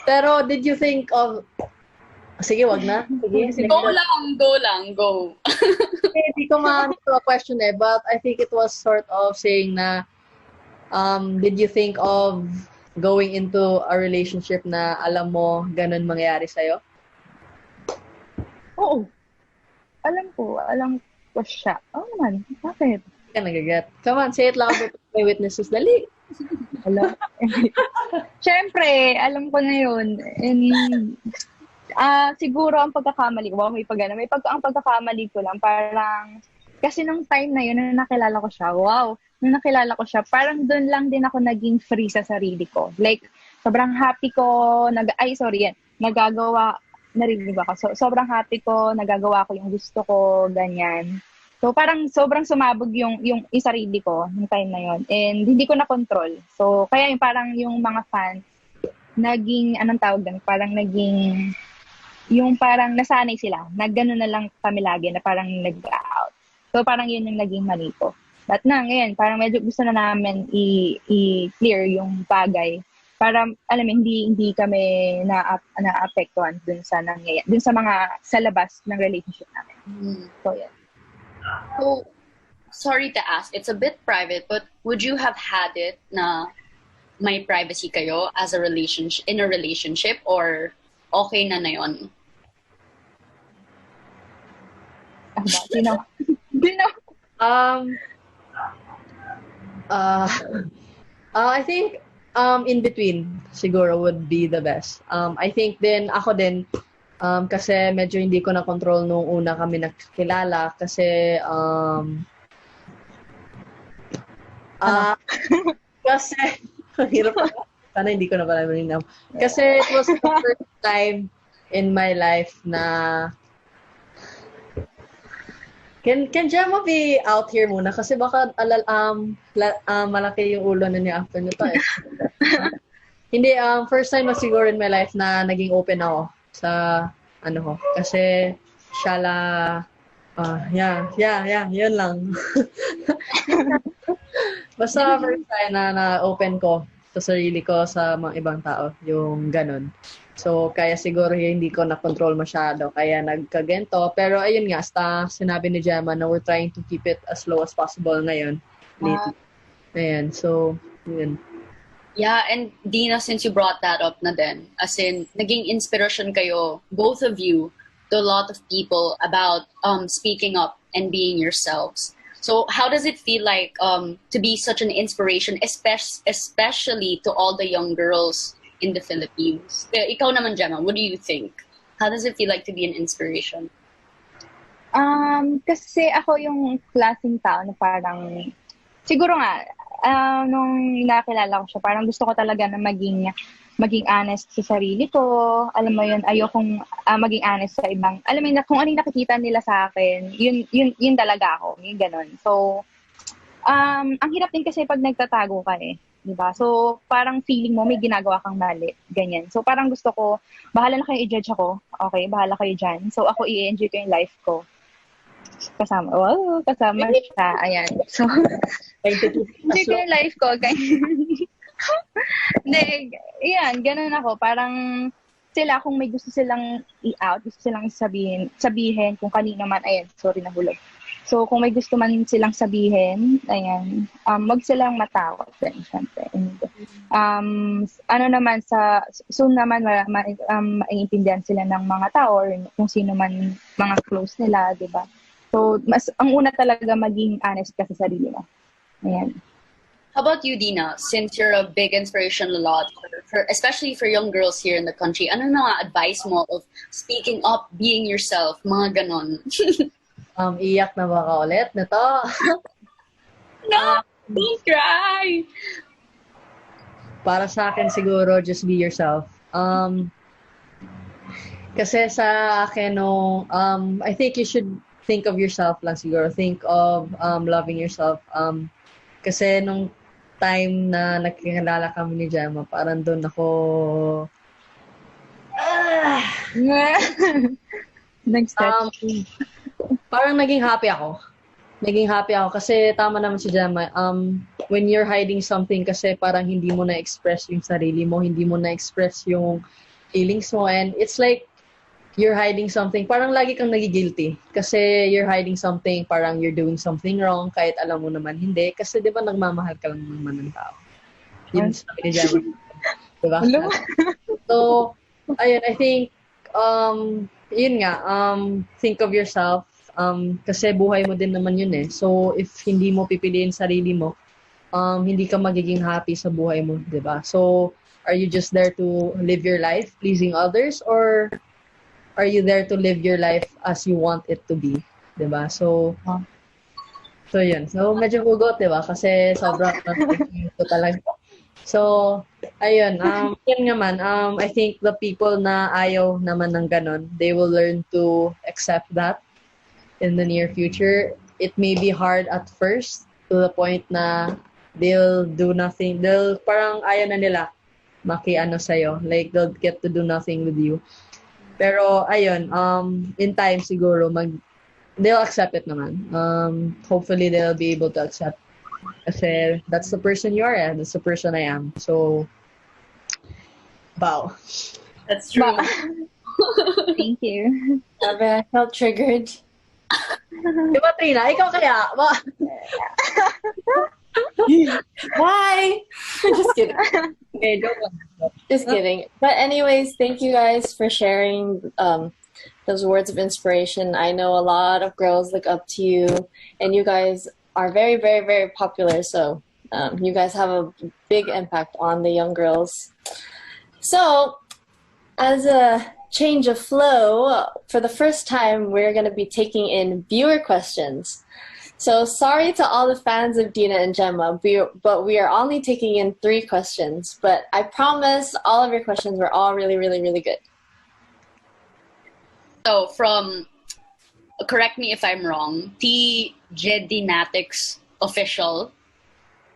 Pero, did you think of... Sige, wag na. Sige. Go lang. Hindi ko to a question but I think it was sort of saying na, did you think of going into a relationship na alam mo ganun mangyayari sa'yo? Oo. Alam ko siya. Naman. Bakit? Hindi ka nagaget. Come on, say it louder to my witnesses. Dali. Alam. Siyempre, alam ko na yun. And, siguro ang pagkakamali ko, ang pagkakamali ko lang, parang, kasi nung time na yun, nung nakilala ko siya, parang doon lang din ako naging free sa sarili ko. Like, sobrang happy ko, nagagawa, narinig ba ako? So, sobrang happy ko, nagagawa ko yung gusto ko, ganyan. So parang sobrang sumabog yung sarili ko yung time na yon, and hindi ko na control. So kaya yung parang yung mga fans naging anong tawag doon, parang naging yung parang nasanay sila. Naggano na lang kami lagi na parang nag-out. So parang yun yung naging mali ko. But na ngayon, parang medyo gusto na namin i-clear yung bagay para alam mo hindi kami na-apektuhan dun sa nangyayari, dun sa mga sa labas ng relationship namin. So yeah. So, sorry to ask, it's a bit private, but would you have had it na may privacy kayo as a relationship, in a relationship, or okay na yun? Sino? I think in between siguro would be the best. I think din ako din kasi medyo hindi ko na control nung una kami nakilala kasi kasi hirap sana hindi ko na pala malinaw. Kasi it was the first time in my life na Can Gemma be out here muna? Kasi baka malaki yung ulo na niya after nito eh. Hindi, first time na siguro in my life na naging open ako sa ano ko. Kasi shala, yun lang. Basta first time na open ko sa sarili ko sa mga ibang tao, yung ganun. So, kaya siguro hindi ko na-control masyado. Kaya nagkagento. Pero ayun nga, sinabi ni Gemma na we're trying to keep it as low as possible ngayon. Lately. Ayan, so, yun. Yeah, and Dina, since you brought that up na din, as in, naging inspiration kayo, both of you, to a lot of people about speaking up and being yourselves. So, how does it feel like to be such an inspiration, especially to all the young girls in the Philippines? Ikaw naman, Gemma, what do you think? How does it feel like to be an inspiration? Kasi ako yung klaseng tao na parang, siguro nga, nung nakilala ko siya, parang gusto ko talaga na maging honest sa sarili ko. Alam mo yun, ayokong maging honest sa ibang, alam mo yun, kung ano yung nakikita nila sa akin, yun talaga ako, yung ganun. So, ang hirap din kasi pag nagtatago ka eh. Diba? So, parang feeling mo may ginagawa kang mali. Ganyan. So, parang gusto ko, bahala na kayo i-judge ako. Okay, bahala kayo dyan. So, ako i-enjoy ko yung life ko. Kasama siya. Ayan. So, enjoy ko yung life ko. Hindi, yan, ganun ako. Parang sila, kung may gusto silang i-out, gusto silang sabihin kung kanino man, ayan, sorry, nahulog. So, kung may gusto man silang sabihin, ayan, wag silang matakot din, syempre. And, ano naman, soon naman, maiintindihan sila ng mga tao or kung sino man mga close nila, di ba? So, ang una talaga maging honest ka sa sarili mo. Ayan. How about you, Dina? Since you're a big inspiration a lot, especially for young girls here in the country, ano mga advice mo of speaking up, being yourself, mga ganon? Iyak na ba ka ulit nito? No, don't cry! Para sa akin siguro, just be yourself. Kasi sa akin, I think you should think of yourself lang siguro. Think of loving yourself. Kasi nung time na nakikilala kami ni Gemma, parang doon ako Next step. Parang naging happy ako. Kasi tama naman si Gemma. When you're hiding something kasi parang hindi mo na-express yung sarili mo, hindi mo na-express yung feelings mo, and it's like you're hiding something. Parang lagi kang nagigilty kasi you're hiding something, parang you're doing something wrong kahit alam mo naman hindi. Kasi di ba nagmamahal ka lang naman ng tao. Yun sabi ni Gemma. Diba? So, ayun, I think yun nga, think of yourself. Kasi buhay mo din naman yun eh. So, if hindi mo pipiliin sarili mo, hindi ka magiging happy sa buhay mo, di ba? So, are you just there to live your life pleasing others, or are you there to live your life as you want it to be, di ba? So yun. So, medyo hugot, di ba? Kasi sobrang ko talaga. So, ayun. Yan naman. I think the people na ayaw naman ng ganon, they will learn to accept that in the near future. it may be hard at first to the point na they'll do nothing. They'll parang ayaw na nila maki-ano sa'yo. Like, they'll get to do nothing with you. Pero, ayun, in time siguro, they'll accept it naman. Hopefully, they'll be able to accept. Kasi that's the person you are, and that's the person I am. So, wow. That's true. Thank you. I felt triggered. Di ba, Trina? Ikaw kaya? Why? Just kidding. Okay, joke lang. Just kidding. But anyways, thank you guys for sharing those words of inspiration. I know a lot of girls look up to you, and you guys are very, very, very popular. So you guys have a big impact on the young girls. So as a change of flow, for the first time, we're going to be taking in viewer questions. So sorry to all the fans of Dina and Gemma, but we are only taking in 3 questions. But I promise all of your questions were all really, really, really good. So correct me if I'm wrong, T Jedinatics official,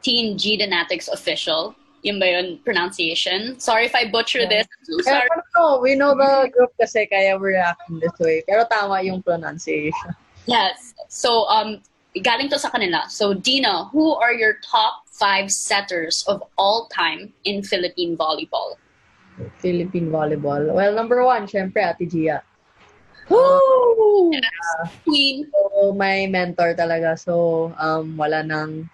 Teen Jedinatics official, yun ba yun pronunciation? Sorry if I butcher this. I'm so sorry. No, we know the group kasi kaya we're reacting this way. Pero tama yung pronunciation. Yes. So, galing to sa kanila. So, Dina, who are your top 5 setters of all time in Philippine volleyball? Philippine volleyball. Well, number 1, syempre, Ate Gia. Woo! Yes. Queen. So, my mentor talaga. So, wala nang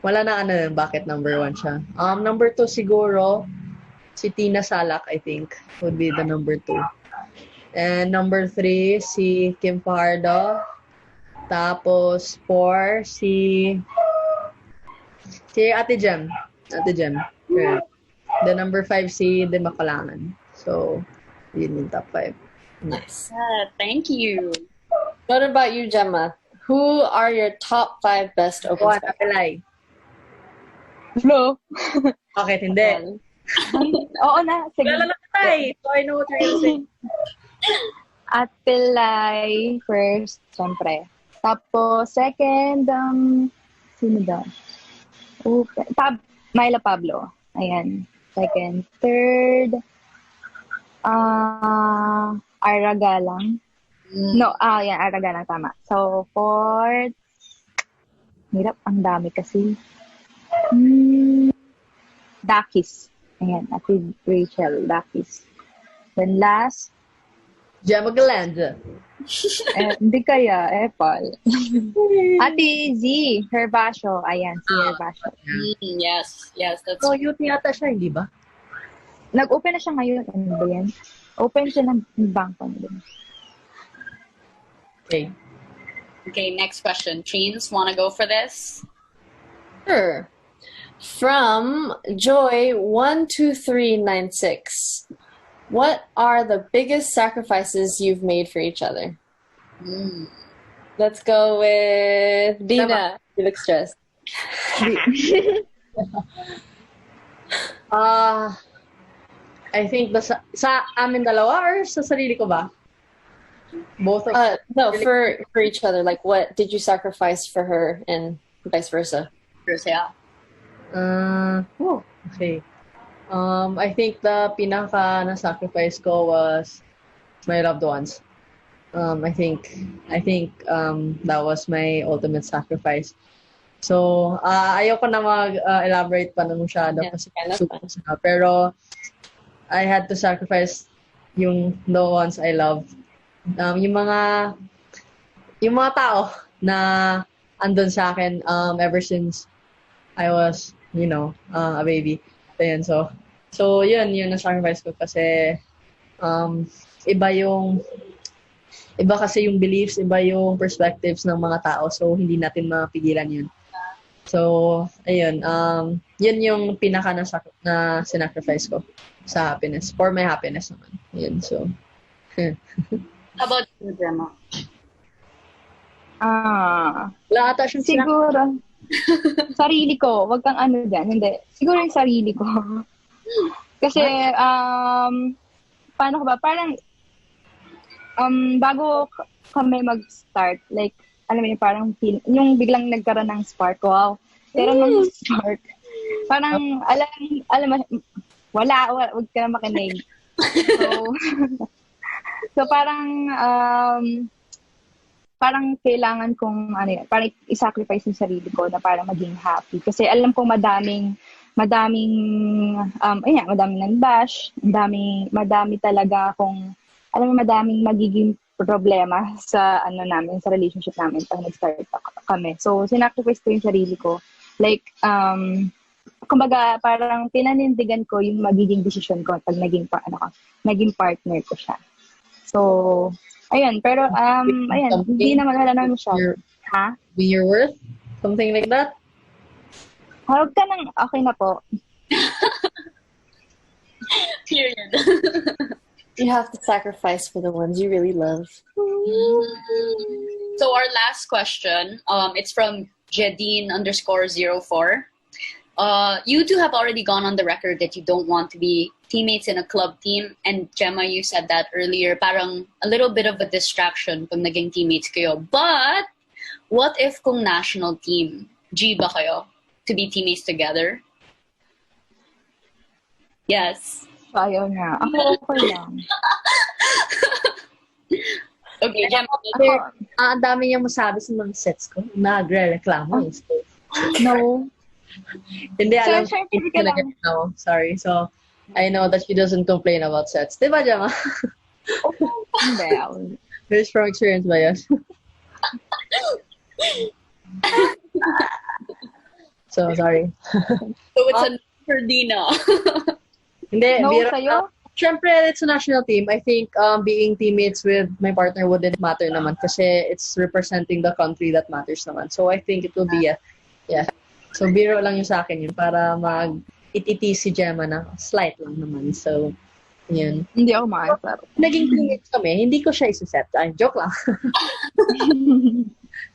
ano bakit number 1 siya. Number 2 siguro, si Tina Salak, I think, would be the number 2. And number 3, si Kim Pardo. Tapos 4, si Ate Jem. Ate Jem. Yeah. The number 5, si De Macalangan. So, yun yung top 5. Nice. Thank you. What about you, Gemma? Who are your top 5 best open Juan spec? Apelay. Hello? Bakit hindi? Oo na. Sige. Wala lang tayo. So, I know what you're gonna say. At Pilay first, syempre. Tapos, second, sino daw? Oh, Myla Pablo. Ayan. Second. Third, Ira Galang. No, yan, Ira Galang, tama. So, fourth, hirap, ang dami kasi. Dakis. Ayan, Ate Rachel, Dakis. Then last, Gemma Galanda. hindi kaya, Paul. Ate Z, Herbacio. Ayan, si Herbacio. Yes, that's So, youth yata siya, hindi ba? Nag-open na siya ngayon. Ano ba yan? Open siya ng bangko nila. Okay. Okay, next question. Chains, want to go for this? Sure. From Joy12396. What are the biggest sacrifices you've made for each other? Let's go with Dina. You look stressed. I think sa amin dalawa or sa sarili ko ba? Both of No, for each other. Like, what did you sacrifice for her and vice versa? Yeah. Okay. I think the pinaka na sacrifice ko was my loved ones. I think that was my ultimate sacrifice. So, ayoko na mag-elaborate pa na masyado kasi super sana. Pero, I had to sacrifice the ones I love. Yung mga tao na andun sa akin ever since I was, a baby. Ayan, so yun na sacrifice ko kasi iba kasi yung beliefs, iba yung perspectives ng mga tao. So, hindi natin mapigilan yun. So, ayun, yun yung pinaka na sinacrifice ko sa happiness. For my happiness naman. Yun, so. How about you, Gemma? Wala ata siyang Siguro, sarili ko. Wag kang ano dyan. Hindi. Siguro yung sarili ko. Kasi, paano ko ba? Parang, bago kami mag-start, like, alam mo yun, parang yung biglang nagkaroon ng spark. Wow. Pero ng spark. Parang, alam mo, wala, wag ka na makinig. So, so parang kailangan kong parang i-sacrifice yung sarili ko na para maging happy. Kasi alam kong madaming nang bash, madami talaga akong, alam mo, madaming magiging problema sa namin, sa relationship namin pag nag-start kami. So, sinacrifice ko yung sarili ko. Like, kumbaga, parang pinanindigan ko yung magiging decision ko pag naging partner ko siya. So, ayun, pero hindi naman wala naman siya. Ha? Be your worth? Something like that? Huwag ka nang, okay na po. Period. You have to sacrifice for the ones you really love. So our last question, it's from Jedine_04. You two have already gone on the record that you don't want to be teammates in a club team. And Gemma, you said that earlier, parang a little bit of a distraction kung naging teammates kayo. But what if kung national team, G ba kayo to be teammates together? Yes. Ayaw na. Ako okay lang. Okay, Gemma. Ang dami niya masabi sa mga sets ko. Nagre-reklamo. No. Hindi, alam Sure, ko ka lang. no, sorry. So, I know that she doesn't complain about sets. Diba, Gemma? Hindi. There's from experience ba yan? So, sorry. So it's a for Dina. Hindi, No, biro. sa'yo? Siyempre, it's a national team. I think being teammates with my partner wouldn't matter naman kasi it's representing the country that matters naman. So, I think it will be yeah. So, biro lang yung sa akin yun para mag-ititi si Gemma na slight lang naman. So, yun. Hindi ako maasar. Naging teammates kami, hindi ko siya isuset. Ay, joke lang.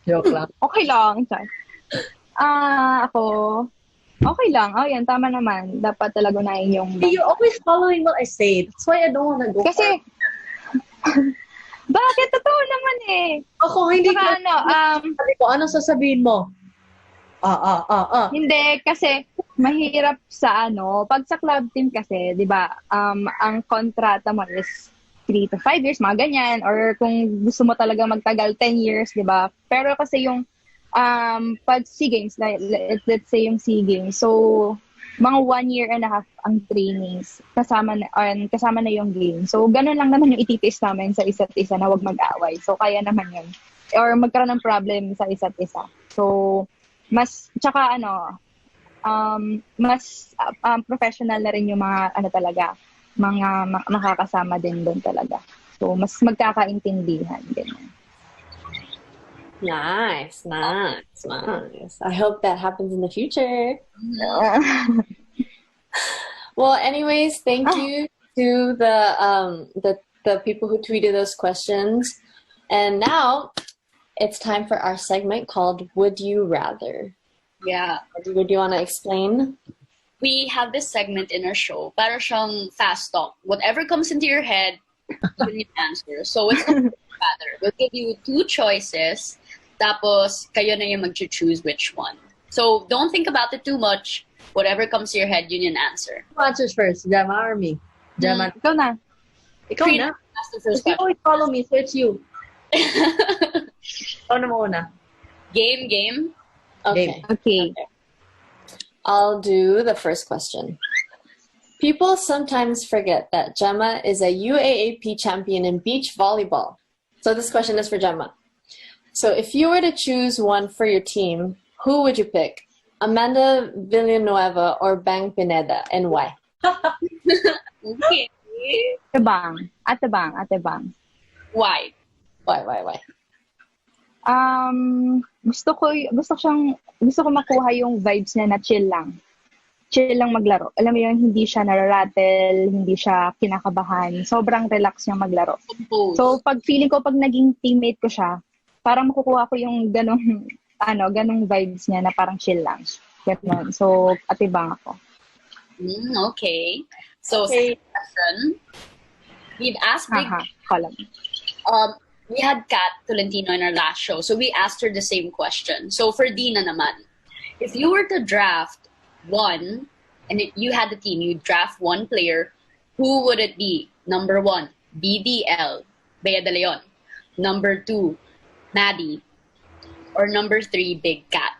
Joke lang. Okay lang. Ako, okay lang. Oh, yan, tama naman. Dapat talaga na yung... You're always following what I say. That's why I don't wanna go Kasi, bakit? Totoo naman eh. Ako, hindi ko... Sabi ko, anong sasabihin mo? Hindi, kasi mahirap sa pag sa club team kasi, di ba, ang kontrata mo is 3 to 5 years, mga ganyan. Or kung gusto mo talaga magtagal, 10 years, di ba? Pero kasi yung pag SEA Games, let's say yung SEA Games, so mga 1 year and a half ang trainings kasama na yung game. So ganun lang naman yung ititiis namin sa isa't isa na wag mag-away. So kaya naman yun. Or magkaroon ng problem sa isa't isa. So mas mas professional na rin yung mga mga makakasama din doon talaga. So mas magkakaintindihan ganyan. Nice. I hope that happens in the future. Well, anyways, thank you to the people who tweeted those questions. And now it's time for our segment called Would You Rather? Yeah. Would you want to explain? We have this segment in our show. Para siyang fast talk. Whatever comes into your head, you need answer. So it's not rather. We'll give you 2 choices. Tapos, kayo na yung mag-choose which one. So, don't think about it too much. Whatever comes to your head, yun yung answer. Who answers first? Gemma or me? Gemma. Ikaw na. Ikaw na. Ask the first You question. always follow me, so it's you. Ikaw na muna. Game. Okay. I'll do the first question. People sometimes forget that Gemma is a UAAP champion in beach volleyball. So this question is for Gemma. So if you were to choose one for your team, who would you pick? Amanda Villanueva or Bang Pineda, and why? Okay. Ate Bang. Why? Why? Gusto ko makuha yung vibes niya na chill lang. Chill lang maglaro. Alam mo yun, hindi siya nararattle, hindi siya kinakabahan. Sobrang relax niya maglaro. So, pag feeling ko, pag naging teammate ko siya, parang makukuha ko yung ganong vibes niya na parang chill lang. Ganon. So, Ate Bang ako. Okay. So, second question. We've asked Big we had Kat Tolentino in our last show, so we asked her the same question. So for Dina naman, if you were to draft one, and you had the team, you draft one player, who would it be? Number 1, BDL, Bea de Leon. Number 2, Maddie. Or number 3, Big Cat.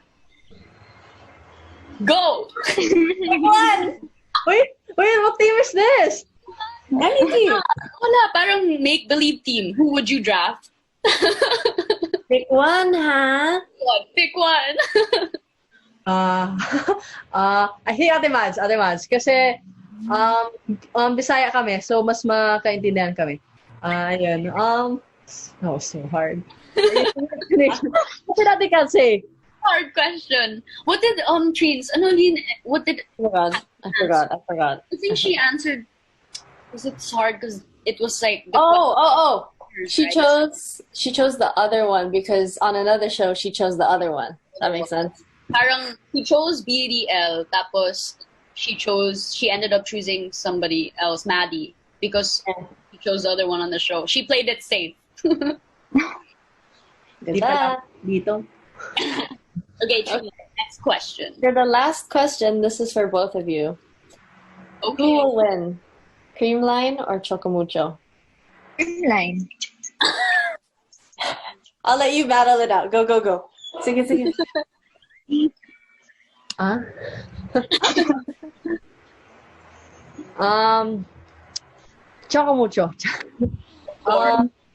Go! One! Wait, what team is this? Any team. Wala, parang make-believe team. Who would you draft? Pick one, ha? Pick one. I think Ate Mads. Kasi, Bisaya kami, so mas makaintindihan kami. Ayun. That was so hard. What did Ate Kat say? Hard question. What did Trins? What did? I forgot. I think she answered. Was it hard because it was like? She chose the other one because on another show she chose the other one. That makes sense. Parang she chose BDL, tapos she ended up choosing somebody else, Maddie, because she chose the other one on the show. She played it safe. Dito. Okay, next question. For the last question, this is for both of you. Okay. Who will win? Creamline or Chocomucho? Line. I'll let you battle it out. Go. Sige. Chocomucho.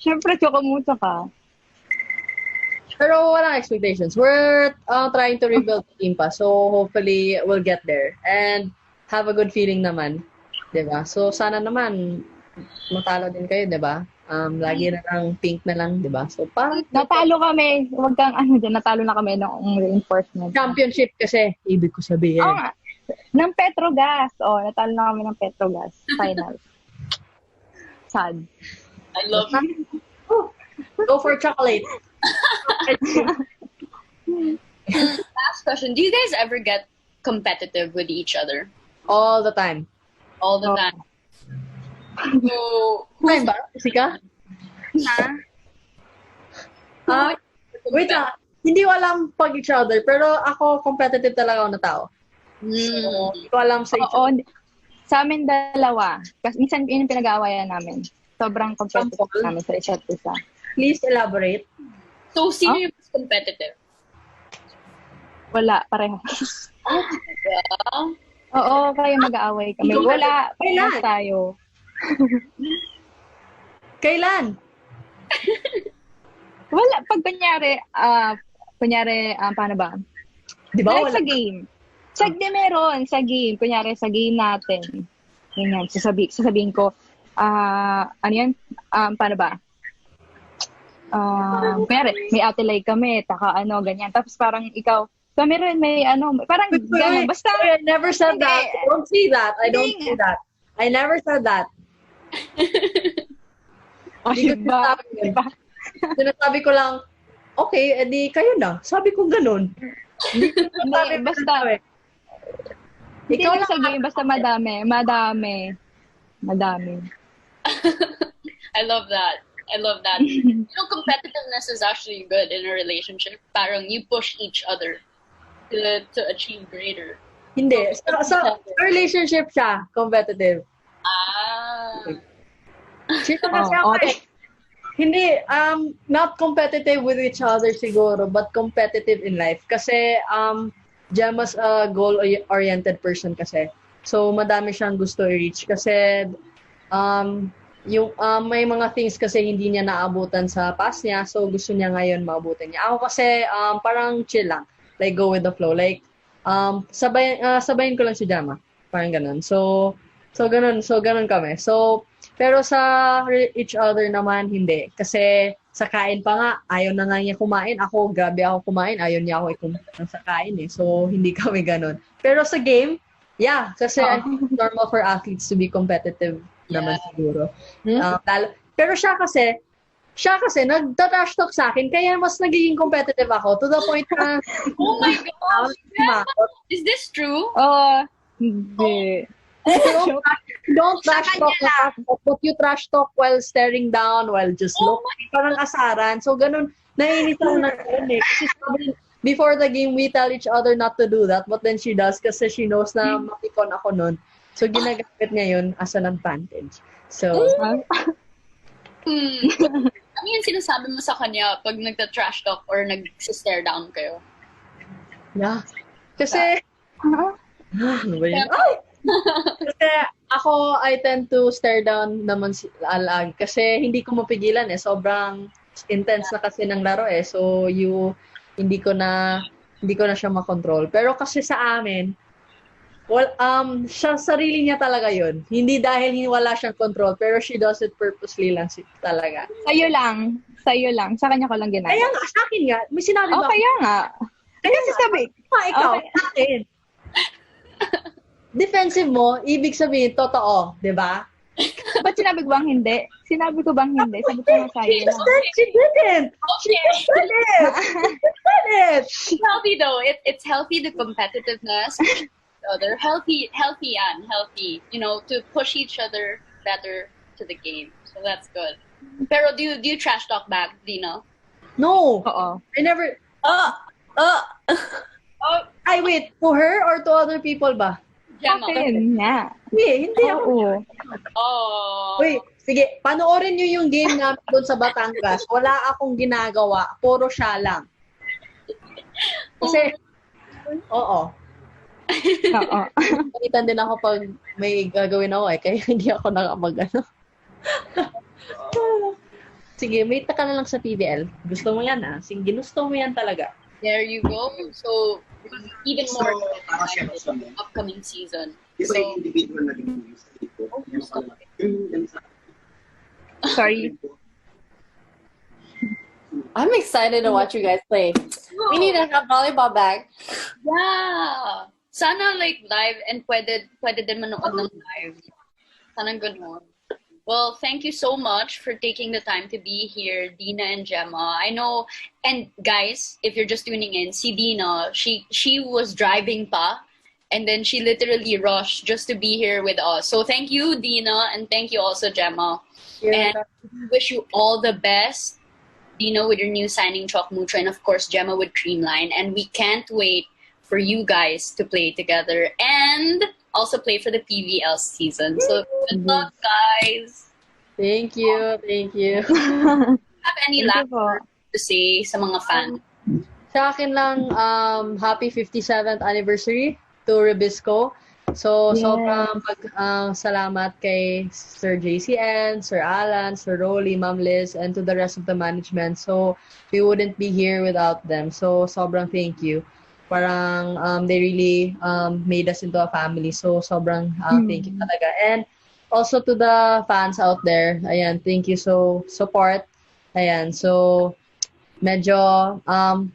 Siyempre, chocomucho ka. Pero walang expectations. We're trying to rebuild the team pa. So, hopefully, we'll get there. And have a good feeling naman. Diba? So, sana naman matalo din kayo, diba? Lagi na lang pink na lang, diba? So, parang Natalo kami. Huwag kang natalo na kami ng reinforcement. championship kasi, ibig ko sabihin. Oo nga. Ng Petrogas. Natalo na kami ng Petrogas. Final. Sad. I love it. Go for chocolate. Last question. Do you guys ever get competitive with each other? All the time. All the time. So, Time ba? Sika? Wait lang. Hindi ko alam pag each other, pero ako competitive talaga ako na tao. So, hindi ko alam sa each other. Sa amin dalawa. Kasi minsan yun yung pinag-aawayan namin. Sobrang competitive namin sa isa't isa. Please elaborate. So, sino yung mas competitive? Wala, pareho. Yeah. Oo, kaya mag-aaway kami. Wala, parehas tayo. Kailan? Wala, pag kunyari, paano ba? Di ba? Like sa game. Sa game. Kunyari, sa game natin. Ganyan, sasabihin ko, ano yan? Paano ba? Kunyari, may atelay kami, ganyan. Tapos parang ikaw, kami rin may parang gano'n. Basta, I never said that. I don't see that. I never said that. Diba? Sinasabi ko lang, okay, edi kayo na. Sabi ko ganun. Hindi, basta, ikaw lang sa game, basta madami. I love that. Competitiveness is actually good in a relationship. Parang you push each other to achieve greater. Hindi. So relationship siya, competitive. Sino kasi ako eh. Hindi, not competitive with each other siguro, but competitive in life. Kasi, Gemma's a goal-oriented person kasi. So, madami siyang gusto i-reach. Kasi, may mga things kasi hindi niya naabutan sa past niya. So, gusto niya ngayon maabutan niya. Ako kasi, parang chill lang. Like, go with the flow. Like, sabayin ko lang si Gemma. Parang ganun. So, ganun kami. So, pero sa each other naman, hindi. Kasi sa kain pa nga, ayaw na nga niya kumain. Ako, grabe ako kumain. Ayaw niya ako sa kain eh. So, hindi kami ganun. Pero sa game, yeah. Kasi I think it's normal for athletes to be competitive naman siguro. Pero siya kasi nagta-trash talk sa akin, kaya mas nagiging competitive ako to the point na, oh my gosh! Is this true? Hindi. don't trash talk na trash talk, but you trash talk while staring down, while just looking. Parang asaran. So, ganun, naiinis ako na ganun eh. Kasi sabi, before the game, we tell each other not to do that, but then she does kasi she knows na makikon ako nun. So, ginagamit niya yun as an advantage. So, Ano yung sinasabi mo sa kanya pag nagta-trash talk or nag-stare down kayo? yeah. Kasi, ano ba yun? Ay! Kasi ako, I tend to stare down naman si Alag. Kasi hindi ko mapigilan eh. Sobrang intense na kasi ng laro eh. So, hindi ko na siya makontrol. Pero kasi sa amin, siya sarili niya talaga yun. Hindi dahil wala siyang control, pero she does it purposely lang talaga. Sa'yo lang. Sa kanya ko lang ginagawa. Kaya nga, sa akin nga, may sinabi ba? Kaya nga. Kasi sabi, Ikaw, sa akin. Defensive mo, ibig sabihin, totoo, di ba? ba't sinabi ko bang hindi? Sinabi ko bang hindi? Sabi ko nga sa'yo lang. She didn't. She just said it. It's healthy though. It's healthy, the competitiveness. Other healthy and healthy, to push each other better to the game. So that's good. Pero do you trash talk back, Dino? No. Oo. I never. Ay, wait. To her or to other people ba? Gemma. Akin nga. Hindi ako. Oo. Oh. Wait, sige. Panoorin niyo yung game namin doon sa Batangas. Wala akong ginagawa. Puro siya lang. Kasi, oo. Oo. Palitan din ako pag may gagawin ako eh. Kaya hindi ako nakapag-ano. Sige, may ka na lang sa PBL. Gusto mo yan ah. Sige, ginusto mo yan talaga. There you go. So, even more upcoming season. So, Sorry. I'm excited to watch you guys play. We need to have volleyball back. yeah. Sana like live and pwede din manood ng live. Sana ganun. Well, thank you so much for taking the time to be here, Dina and Gemma. I know, and guys, if you're just tuning in, si Dina, she was driving pa, and then she literally rushed just to be here with us. So thank you, Dina, and thank you also, Gemma. Yeah. And we wish you all the best, Dina, with your new signing, Chalk Mutra, and of course, Gemma with Creamline. And we can't wait for you guys to play together and also play for the PVL season. So good luck, guys. Thank you. Have any last words to say sa mga fans? Sa akin lang, happy 57th anniversary to Ribisco. So, sobrang salamat kay Sir JCN, Sir Alan, Sir Rolly, Ma'am Liz, and to the rest of the management. So, we wouldn't be here without them. So, sobrang thank you. Parang they really made us into a family. So, sobrang thank you talaga. And also to the fans out there, ayan, thank you so support. Ayan, so medyo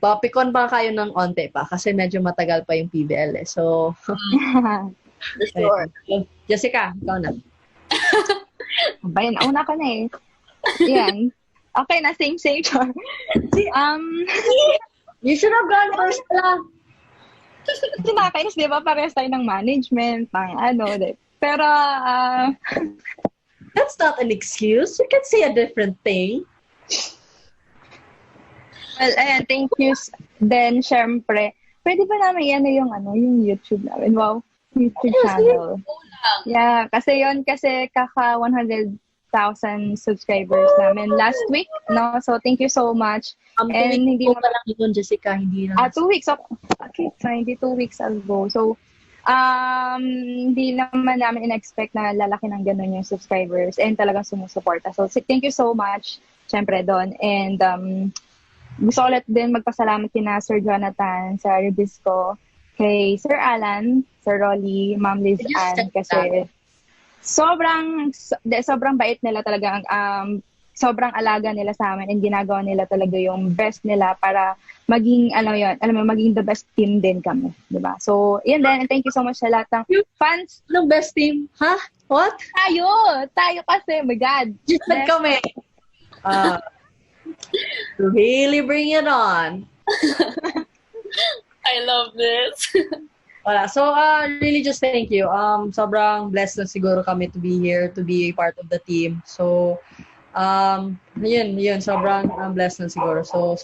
papikon pa kayo ng onte pa kasi medyo matagal pa yung PBL eh. So, For sure. Jessica, ikaw na. Bayan, una ka na eh. Yan. Okay na, same. You should have gone first pala. Sinakainis, di ba? Parehas tayo ng management, Pero, That's not an excuse. You can say a different thing. well, ayan, thank you. Then, syempre, pwede ba namin yung YouTube namin? Wow, YouTube channel. Yeah, kasi kaka 100,000 subscribers namin last week, no? So, thank you so much. And hindi mo pa lang yun, Jessica, hindi na. 2 weeks. Okay, so hindi 2 weeks ago. So, hindi naman namin in-expect na lalaki ng ganun yung subscribers and talagang sumusuporta. So, thank you so much, syempre, doon. And gusto ko ulit din magpasalamat kina Sir Jonathan, sa Ribisco, kay Sir Alan, Sir Rolly, Ma'am Liz Ann, kasi sobrang bait nila talaga. Sobrang alaga nila sa amin and ginagawa nila talaga yung best nila para maging, maging the best team din kami, di ba? So, yun din. And thank you so much sa lahat ng fans. Anong best team? Ha? What? Tayo kasi, my God. Just kami. Really bring it on. I love this. Wala. So, really just thank you. Sobrang blessed na siguro kami to be here, to be a part of the team. So, yun, sobrang blessed na siguro. So,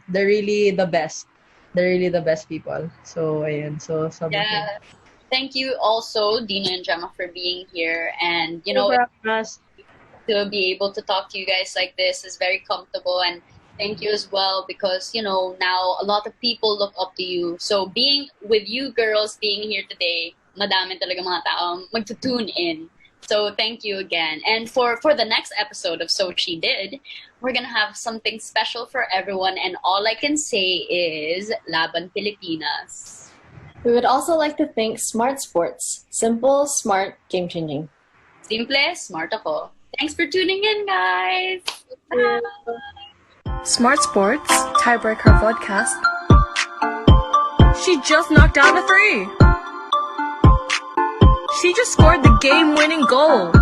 they're really the best. They're really the best people. So, ayun. So, sobrang Yeah. Thank you also, Dina and Gemma, for being here. And, to be able to talk to you guys like this is very comfortable. And thank you as well because, now a lot of people look up to you. So being with you girls, being here today, madami talaga mga tao magtutune in. So thank you again. And for the next episode of So She Did, we're going to have something special for everyone. And all I can say is, Laban Pilipinas. We would also like to thank Smart Sports. Simple, smart, game-changing. Simple, smart ako. Thanks for tuning in, guys. Bye. Smart Sports, Tiebreaker podcast. She just knocked down a 3. She just scored the game-winning goal.